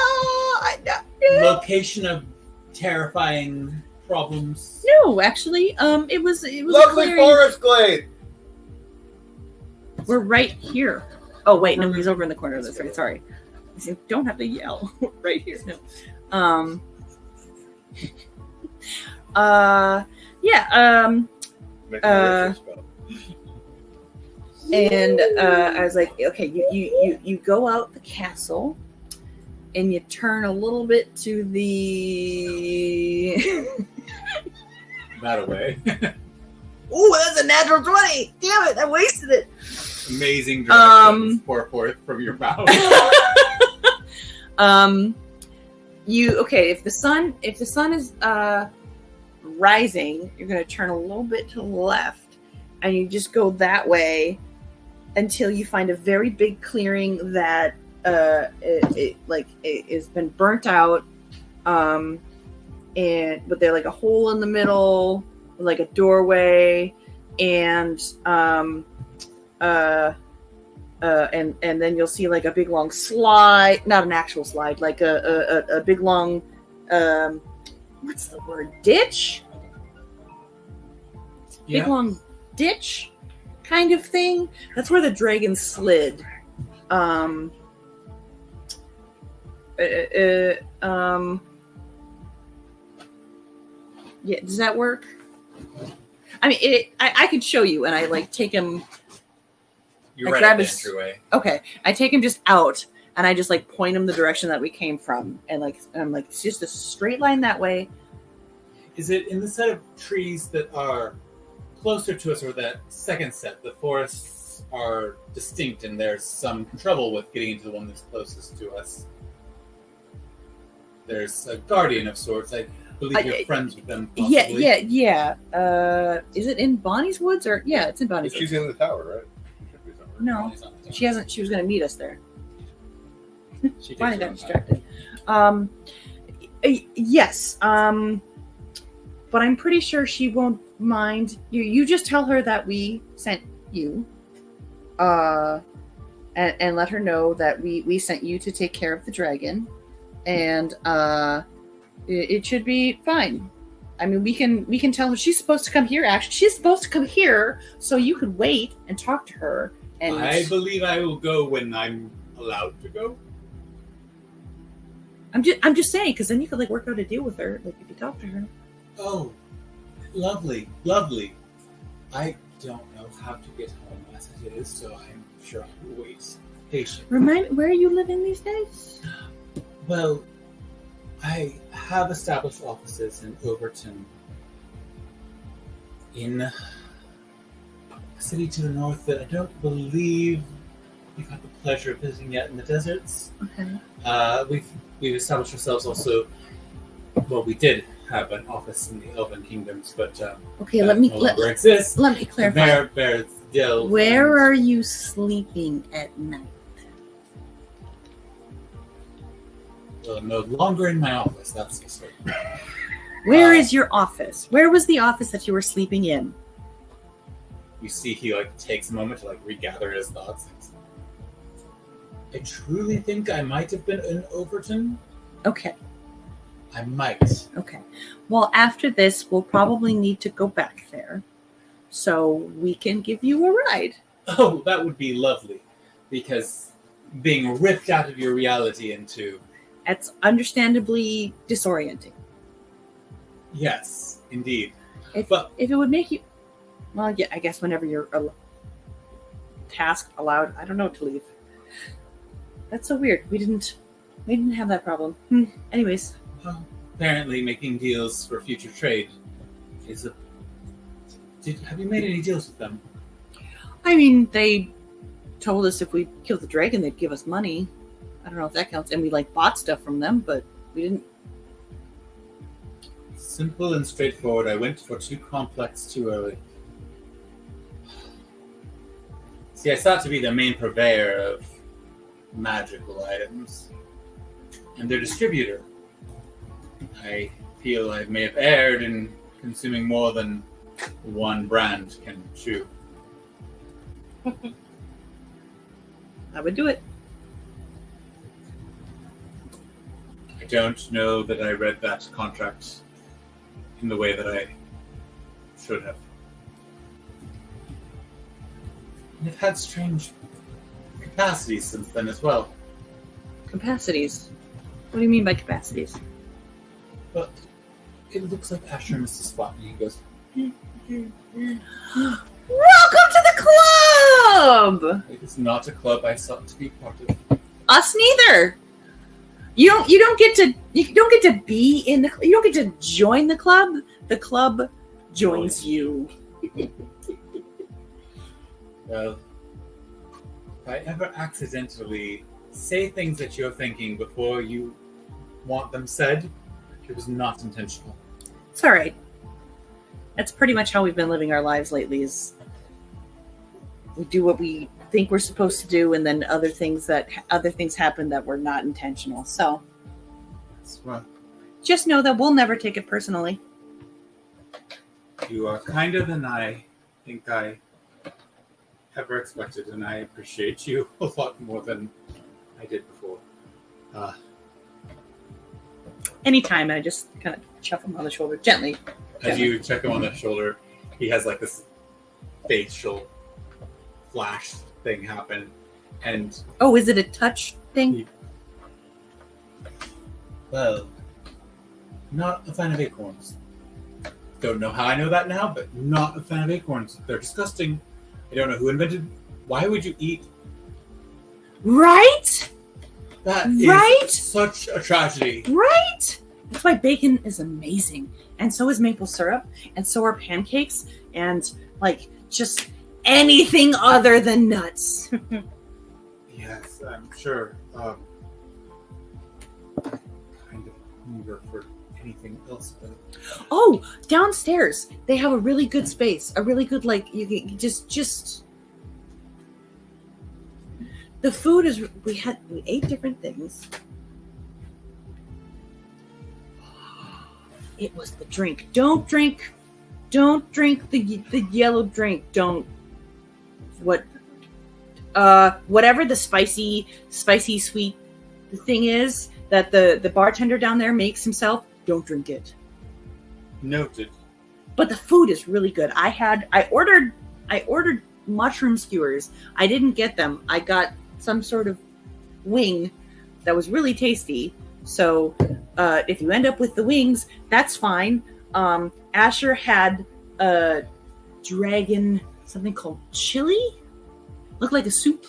Location of terrifying problems. No, actually, it was Lovely clearing. forest glade! We're right here. Oh wait, no, he's over in the corner. That's right. Sorry. I said, don't have to yell. Right here. No. Yeah. Make a ritual spell. And I was like, okay, you go out the castle, and you turn a little bit to the. That away. Oh, that's a natural 20! Damn it, I wasted it. Amazing directions pour forth from your mouth. If the sun is rising, you're gonna turn a little bit to the left, and you just go that way until you find a very big clearing that it has been burnt out, but there's like a hole in the middle, like a doorway, and then you'll see like a big long slide, not an actual slide, like a big long what's the word, ditch, Yeah. big long ditch kind of thing. That's where the dragon slid. Yeah, does that work? I mean, I could show you, and I like take him. You're I right grab at the his- entryway. Okay, I take him just out, And I just like point him the direction that we came from, and I'm like, it's just a straight line that way. Is it in the set of trees that are closer to us, or that second set? The forests are distinct, and there's some trouble with getting into the one that's closest to us. There's a guardian of sorts. I believe you're friends with them. Possibly. Yeah. Is it in Bonnie's Woods or it's in Bonnie's Woods? She's in the tower, right? No, she hasn't. She was going to meet us there. She takes Bonnie her got own distracted. Yes. But I'm pretty sure she won't mind. You just tell her that we sent you. And let her know that we sent you to take care of the dragon. And it should be fine. I mean, we can tell her she's supposed to come here. Actually, she's supposed to come here, so you could wait and talk to her. And I believe I will go when I'm allowed to go. I'm just saying, because then you could like work out a deal with her, like if you talk to her. Oh, lovely. I don't know how to get home as it is, so I'm sure I will wait patiently. Remind me, where are you living these days? Well, I have established offices in Overton, in a city to the north that I don't believe we've had the pleasure of visiting yet in the deserts. Okay. We've established ourselves also. Well, we did have an office in the Elven Kingdoms, but Okay, that let me no longer exists. let me clarify. Where are you sleeping at night? Well, no longer in my office. That's for certain. Where is your office? Where was the office that you were sleeping in? You see, he takes a moment to regather his thoughts. I truly think I might have been in Overton. Okay. I might. Okay. Well, after this, we'll probably need to go back there, so we can give you a ride. Oh, that would be lovely, because being ripped out of your reality into... That's understandably disorienting. Yes, indeed. If it would make you... Well, yeah, I guess whenever you're tasked, allowed, I don't know, to leave. That's so weird. We didn't have that problem. Anyways. Well, apparently making deals for future trade is a... Have you made any deals with them? I mean, they told us if we killed the dragon, they'd give us money. I don't know if that counts. And we bought stuff from them, but we didn't. Simple and straightforward. I went for too complex too early. See, I sought to be the main purveyor of magical items and their distributor. I feel I may have erred in consuming more than one brand can chew. I would do it. I don't know that I read that contract in the way that I should have. And I've had strange capacities since then as well. Capacities? What do you mean by capacities? But it looks like Asher missed a spot, and he goes, Welcome to the club! it is not a club I sought to be part of. Us neither. You don't get to be in the. You don't get to join the club. The club joins you. Well, if I ever accidentally say things that you're thinking before you want them said, it was not intentional. It's all right. That's pretty much how we've been living our lives lately. Is we do what we think we're supposed to do, and then other things happen that were not intentional. So Well, just know that we'll never take it personally. you are kinder than I think I ever expected, and I appreciate you a lot more than I did before. Anytime, I just kind of chuff him on the shoulder gently. As you check him on the shoulder, he has this facial flash thing happen, and Oh, is it a touch thing? well, not a fan of acorns. Don't know how I know that now, but not a fan of acorns. They're disgusting. I don't know who invented. Why would you eat? Right? That is Right? such a tragedy. Right? That's why bacon is amazing. And so is maple syrup. And so are pancakes. And like just anything other than nuts. Yes, I'm sure. I kind of hunger for anything else, but Oh, downstairs they have a really good space. A really good you just the food is we ate different things. It was the drink. Don't drink the yellow drink. Don't whatever the spicy sweet thing is that the bartender down there makes himself, don't drink it. noted. But the food is really good. I ordered mushroom skewers. I didn't get them. I got some sort of wing that was really tasty. So if you end up with the wings, that's fine. Asher had a dragon, something called chili. Looked like a soup.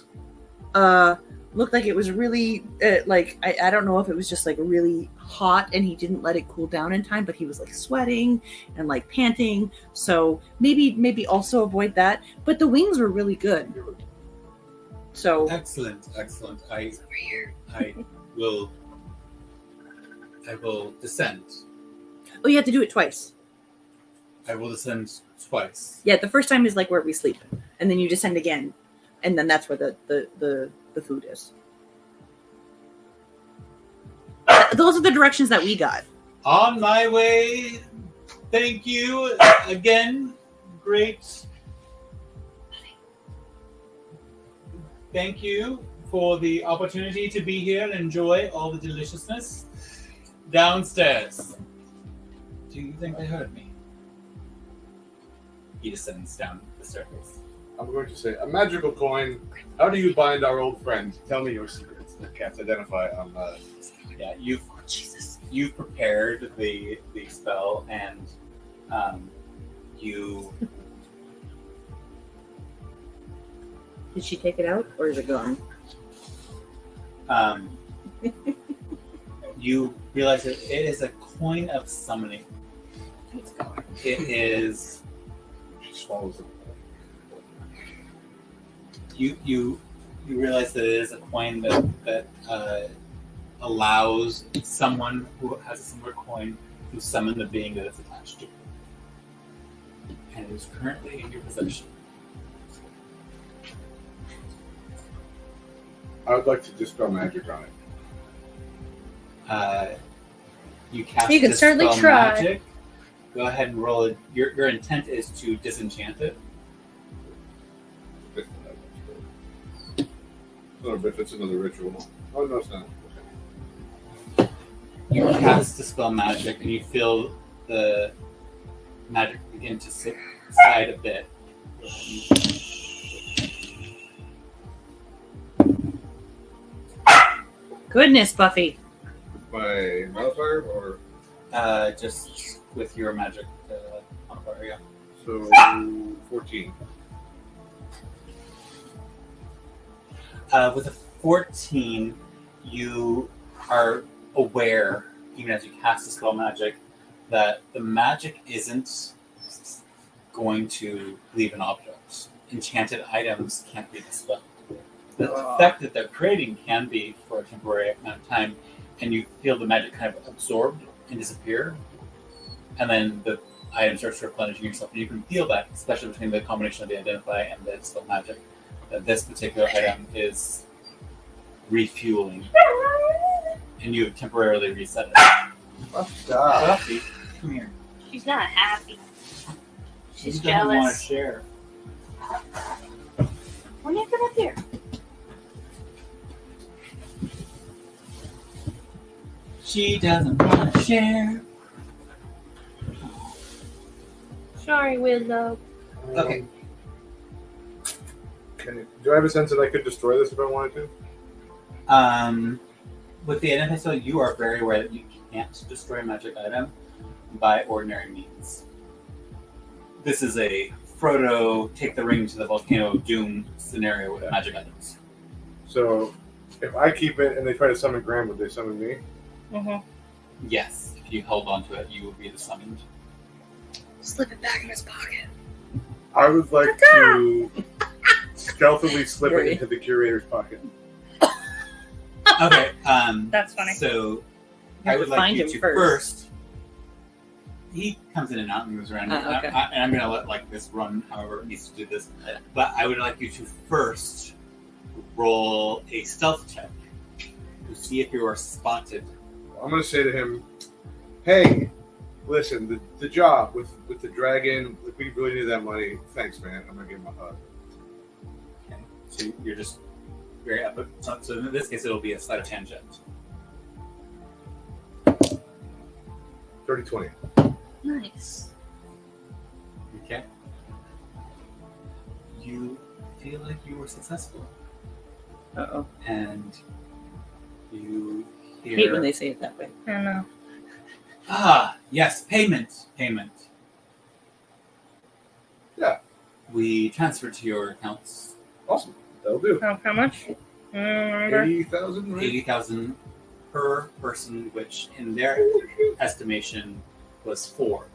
Looked like it was really I don't know if it was just like really hot and he didn't let it cool down in time, but he was like sweating and like panting. So maybe also avoid that. But the wings were really good. So Excellent. I will descend. oh, you have to do it twice. I will descend twice. Yeah, the first time is like where we sleep, and then you descend again, and then that's where the food is. Those are the directions that we got. On my way. Thank you again. Great. Thank you for the opportunity to be here and enjoy all the deliciousness downstairs. Do you think they heard me? He descends down the staircase. I'm going to say, a magical coin. How do you bind our old friend? Tell me your secrets. The cats identify on Yeah, you've prepared the spell, and you Did she take it out, or is it gone? you realize that it is a coin of summoning. It is swallows it. you realize that it is a coin that allows someone who has a similar coin to summon the being that it's attached to, and it is currently in your possession. I would like to dispel magic on it. You cast. You can Dispel certainly try. Magic. Go ahead and roll it. Your intent is to disenchant it. Oh, but it's another ritual. Oh, no, it's not. You cast Dispel Magic, and you feel the magic begin to subside a bit. Goodness, Buffy. My modifier, or Just with your magic modifier, yeah. so 14. With a 14, you are aware, even as you cast the spell magic, that the magic isn't going to leave an object. Enchanted items can't be dispelled. The effect that they're creating can be for a temporary amount of time, and you feel the magic kind of absorbed and disappear, and then the item starts replenishing yourself. And you can feel that, especially between the combination of the Identify and the Dispel Magic, that this particular item is refueling, and you have temporarily reset it. Buffy, come here. She's not happy. She's She doesn't want to jealous. share. Why don't you come up here? She doesn't want to share. Sorry, Willow. Okay. Do I have a sense that I could destroy this if I wanted to? With the Identify spell, you are very aware that you can't destroy a magic item by ordinary means. This is a Frodo take the ring to the volcano of doom scenario with magic items. So, If I keep it and they try to summon Graham, would they summon me? Mm-hmm. Yes, if you hold on to it, you will be the summoned. Slip it back in his pocket. I would like to stealthily slip Great. it into the curator's pocket. Okay. That's funny. So You I have would to like find you him to first. He comes in and out and moves around, Okay. and I'm gonna let like this run however it needs to do this. But I would like you to first roll a stealth check to see if you are spotted. I'm going to say to him, hey, listen, the job with the dragon, if we really need that money, thanks, man. I'm going to give him a hug. Okay. So you're just very up. So in this case, it'll be a sleight of hand check. 30-20. Nice. Okay. You feel like you were successful, Uh-oh. and you I hate hear. when they say it that way. I don't know. Ah, yes, payment. Yeah. We transferred to your accounts Awesome. That'll do. Oh, how much? I don't remember. 80,000, right? 80,000 per person, which in their estimation was 4.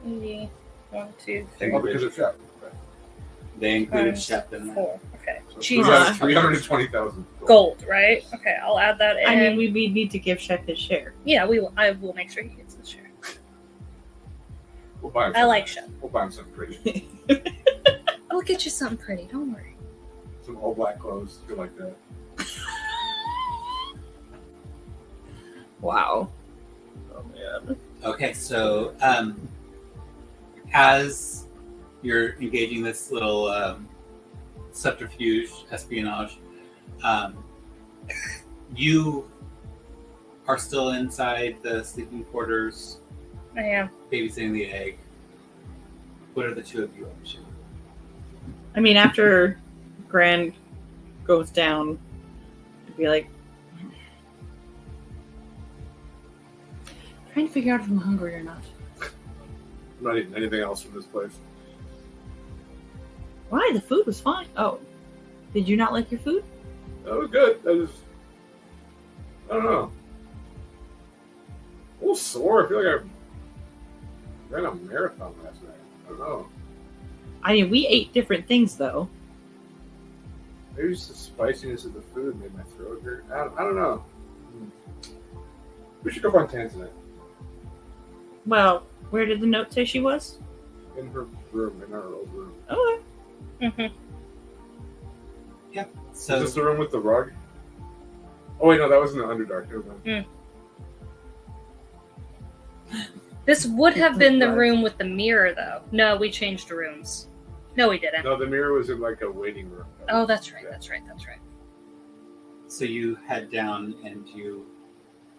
80, 1, 2, They 3, Oh, because of Shep. Okay. They included Times Shep in there. 4. Okay. So Jesus. 320,000. Gold, right? Okay, I'll add that in. I mean, we need to give Shep his share. Yeah, I will make sure he gets his share. We'll buy him I something. like Shep. We'll buy him something pretty. I'll get you something pretty. Don't worry. Some all black clothes. Feel like that. Wow. Oh, man. Okay, so as you're engaging this little subterfuge, espionage, you are still inside the sleeping quarters, I am. babysitting the egg. What are the two of you up to? I mean, after Grand goes down, I'd be like, trying to figure out if I'm hungry or not. I'm not eating anything else from this place. Why? The food was fine. Oh, did you not like your food? That was good. I don't know. A little sore. I feel like I ran a marathon last night. I don't know. I mean, we ate different things though. Maybe just the spiciness of the food made my throat hurt. I don't know. We should go find Tanzanite Well, where did the note say she was? in her room, in our old room. Okay. Mm-hmm. So Is this the room with the rug? Oh wait, no, that was in the Underdark. Never mind. This would have been the room with the mirror, though. No, we changed rooms. No, we didn't. No, the mirror was in like a waiting room. Oh, that's right. Yeah. That's right. That's right. So you head down and you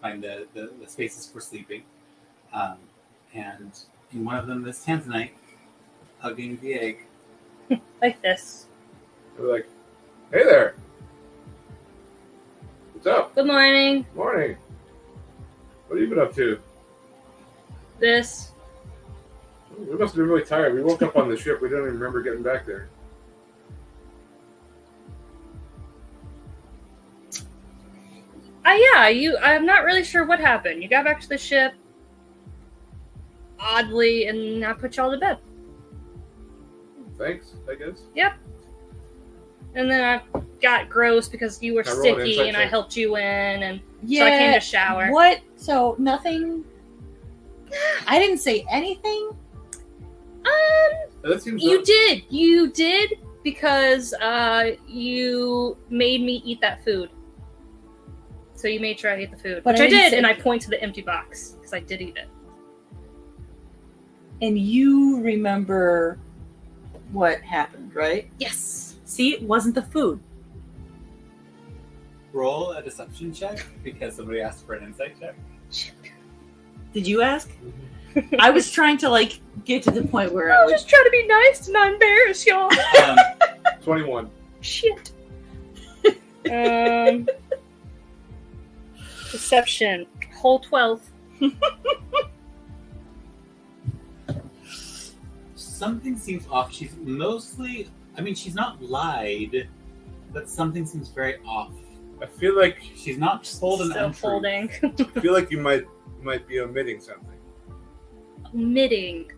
find the spaces for sleeping. And in one of them is Tanzanite hugging the egg. Like this. They were like, "Hey there, what's up? Good morning. Morning. What have you been up to? This. We must have been really tired. We woke up on the ship. We don't even remember getting back there." Yeah, I'm not really sure what happened. You got back to the ship oddly, and I put you all to bed. Thanks, I guess. And then I got gross because you were I rolled an sticky, insight and I check. helped you in, and Yeah. so I came to shower. What? So nothing. I didn't say anything. That seems You did because you made me eat that food. So you made sure I ate the food, But which I I didn't did, say- and I point to the empty box because I did eat it. And you remember what happened, right? Yes. See, it wasn't the food. Roll a deception check because somebody asked for an insight check. Did you ask? I was trying to like get to the point where I I was would. just trying to be nice and not embarrass y'all. 21. Shit. Deception. Whole 12. Something seems off. She's mostly, I mean, she's not lied, But something seems very off. I feel like She's not told an Still untruth. holding. I feel like you might be omitting something. Omitting.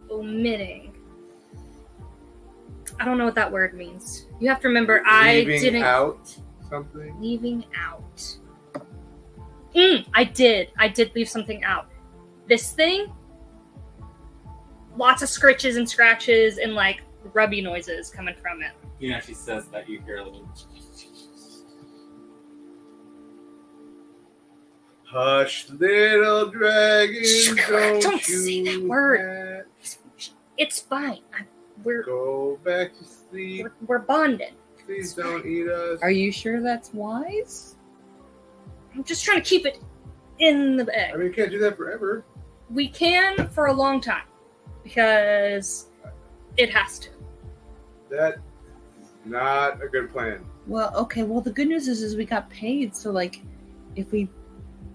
I don't know what that word means. You have to remember, I Leaving didn't. out something. Leaving out. I did leave something out. This thing, lots of scritches and scratches and like rubby noises coming from it. You know, she says that you hear a little. Hush, little dragon, Don't say you that word. It's fine. We're go back to sleep. we're bonded. Please don't eat us. Are you sure that's wise? I'm just trying to keep it in the I egg. mean, you can't do that forever. We can for a long time because it has to. That's not a good plan. Well, okay. Well, the good news is we got paid. So, like, if we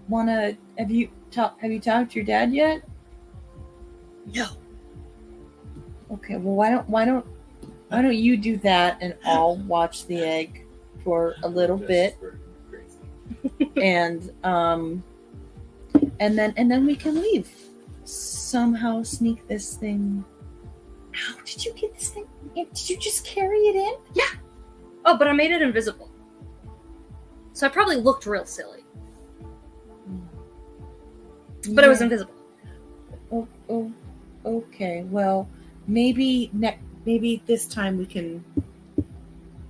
want to, have you talked to your dad yet? No. Okay. Well, why don't you do that and I'll watch the egg for a little Just bit, for crazy. and then we can leave. Somehow sneak this thing. How did you get this thing? Did you just carry it in? Oh, but I made it invisible. So I probably looked real silly. But it was invisible. Oh, okay. Well, maybe this time we can.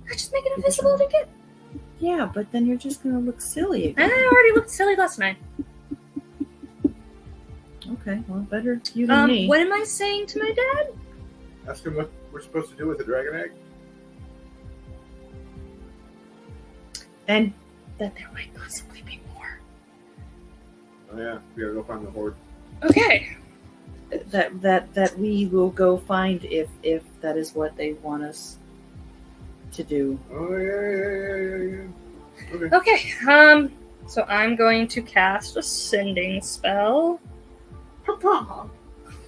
I just make it invisible again. Yeah, but then you're just gonna look silly again. I already looked silly last night. Okay, well, better you than me. What am I saying to my dad? Ask him what we're supposed to do with the dragon egg. And that there might possibly be more. Oh yeah, we gotta go find the horde. Okay. That we will go find if that is what they want us to do. Oh yeah. Okay. Okay. So I'm going to cast a sending spell. Papa.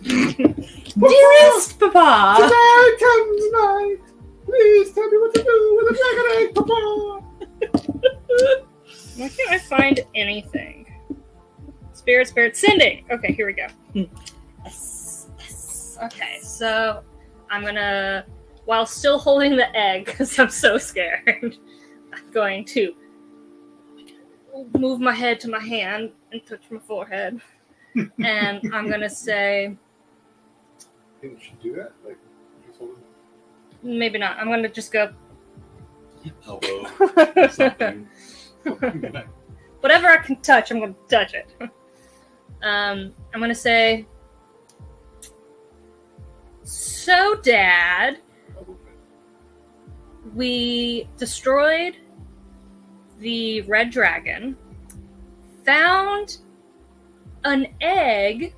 Dearest Papa! Tonight comes night. Please tell me what to do with the dragon egg, Papa. Why can't I find anything? Spirit, sending. Okay, here we go. Yes. Okay, so I'm gonna, while still holding the egg, because I'm so scared, I'm going to move my head to my hand and touch my forehead. And I'm gonna say, Didn't she do that? Like, just hold it. maybe not. I'm gonna just go, Elbow. Something. whatever I can touch, I'm gonna touch it. I'm gonna say, so Dad, we destroyed the red dragon, found an egg,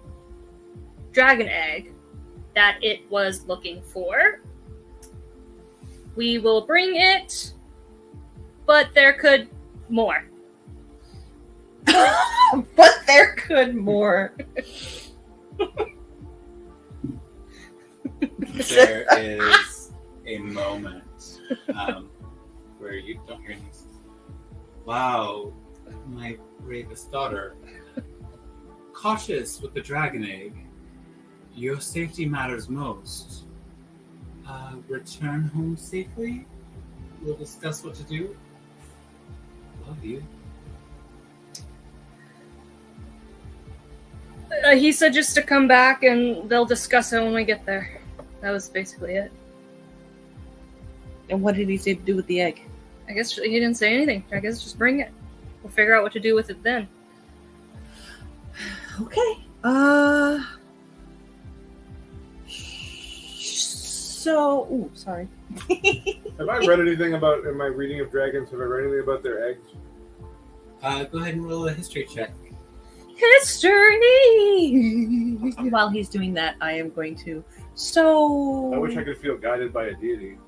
dragon egg, that it was looking for. We will bring it, but there could more. But there could more. There is a moment where you don't hear anything. Wow, my bravest daughter. Cautious with the dragon egg. Your safety matters most. Return home safely. We'll discuss what to do. Love you. He said just to come back and they'll discuss it when we get there. That was basically it. And what did he say to do with the egg? I guess he didn't say anything. I guess just bring it. We'll figure out what to do with it then. Okay. So, ooh, sorry. Have I read anything about, in my reading of dragons, have I read anything about their eggs? Go ahead and roll a history check. History! While he's doing that, I am going to. So. I wish I could feel guided by a deity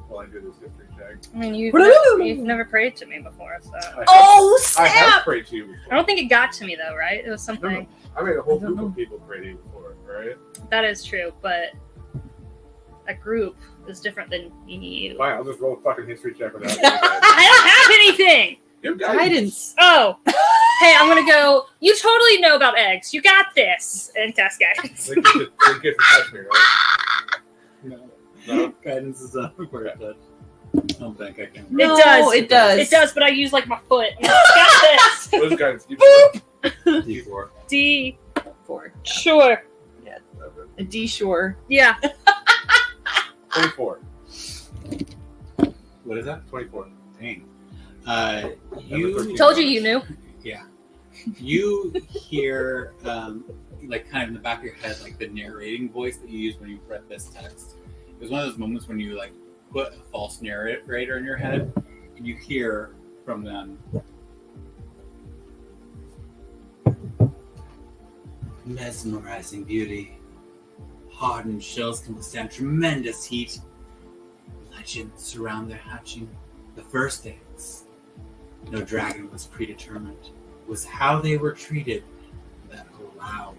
while I do this history check. I mean, you've never prayed to me before, so. Oh, I have snap! prayed to you before. I don't think it got to me, though, right? It was No, something. no. I made a whole group of people pray to you before, right? That is true, but that group is different than you. Fine, I'll just roll a fucking history check without it. I don't have anything. You Guidance. Oh, hey, I'm gonna go. You totally know about eggs. You got this. And cast guidance. They get to touch me, right? No. Guidance is not required. I don't think I can. No, It does. It does. It does, but I use like my foot. I'm like, got this. Those guys. D4. D. 4. Sure. A D shore. Yeah. 24. What is that? 24. Dang. You Told you you knew. Yeah. You hear, like, kind of in the back of your head, like the narrating voice that you used when you read this text. It was one of those moments when you, like, put a false narrator in your head, and you hear from them. Mesmerizing beauty. Hardened shells can withstand tremendous heat. Legends surround their hatching. The first eggs. No dragon was predetermined. It was how they were treated that allowed.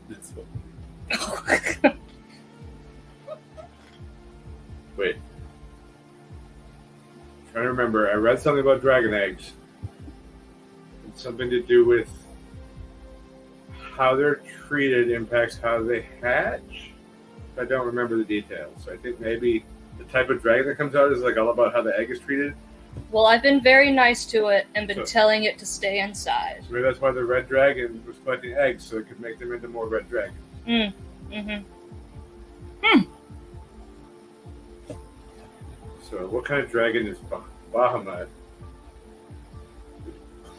That's what. Wait. I'm trying to remember. I read something about dragon eggs. It's something to do with how they're treated impacts how they hatch. I don't remember the details. So I think maybe the type of dragon that comes out is like all about how the egg is treated. Well, I've been very nice to it and been So- telling it to stay inside. So maybe that's why the red dragon was collecting eggs, so it could make them into more red dragons. Mm-hmm. So what kind of dragon is Bahamut?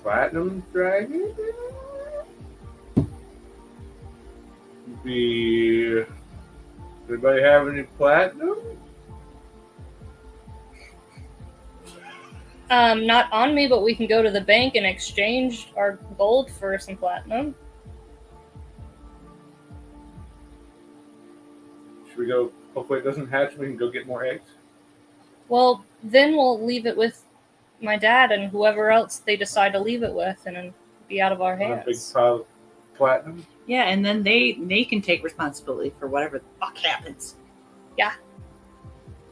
Platinum dragon? Does anybody have any platinum? Not on me, but we can go to the bank and exchange our gold for some platinum. Should we go? Hopefully it doesn't hatch. We can go get more eggs. Well, then we'll leave it with my dad and whoever else they decide to leave it with, and then be out of our On a big hands. pile of platinum. Yeah, and then they can take responsibility for whatever the fuck happens. Yeah.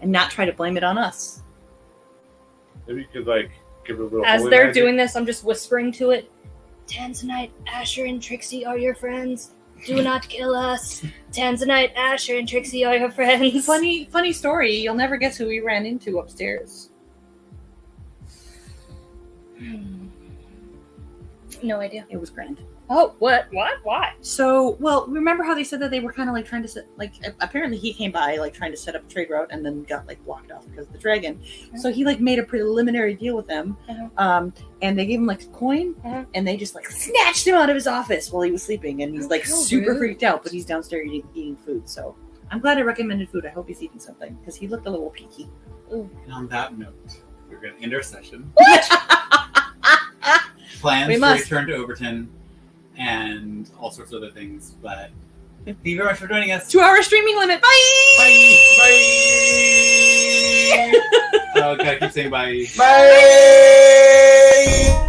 And not try to blame it on us. Maybe you could like give it a little. As holy they're magic. doing this, I'm just whispering to it. Tanzanite, Asher, and Trixie are your friends. Do not kill us. Tanzanite, Asher, and Trixie are your friends. Funny story. You'll never guess who we ran into upstairs. No idea. It was Grand. Oh, what? What? Why? So, well, remember how they said that they were kind of like trying to set, like, apparently he came by like trying to set up a trade route and then got like blocked off because of the dragon. So he like made a preliminary deal with them, and they gave him like a coin, and they just like snatched him out of his office while he was sleeping, and he's like how super rude. freaked out, but he's downstairs eating food. So I'm glad I recommended food. I hope he's eating something because he looked a little peaky. And on that note, we're going to end our session. We Plans to must. return to Overton and all sorts of other things. But thank you very much for joining us. 2-hour streaming limit. Bye. Bye. Bye. Oh, gotta keep saying bye. Bye.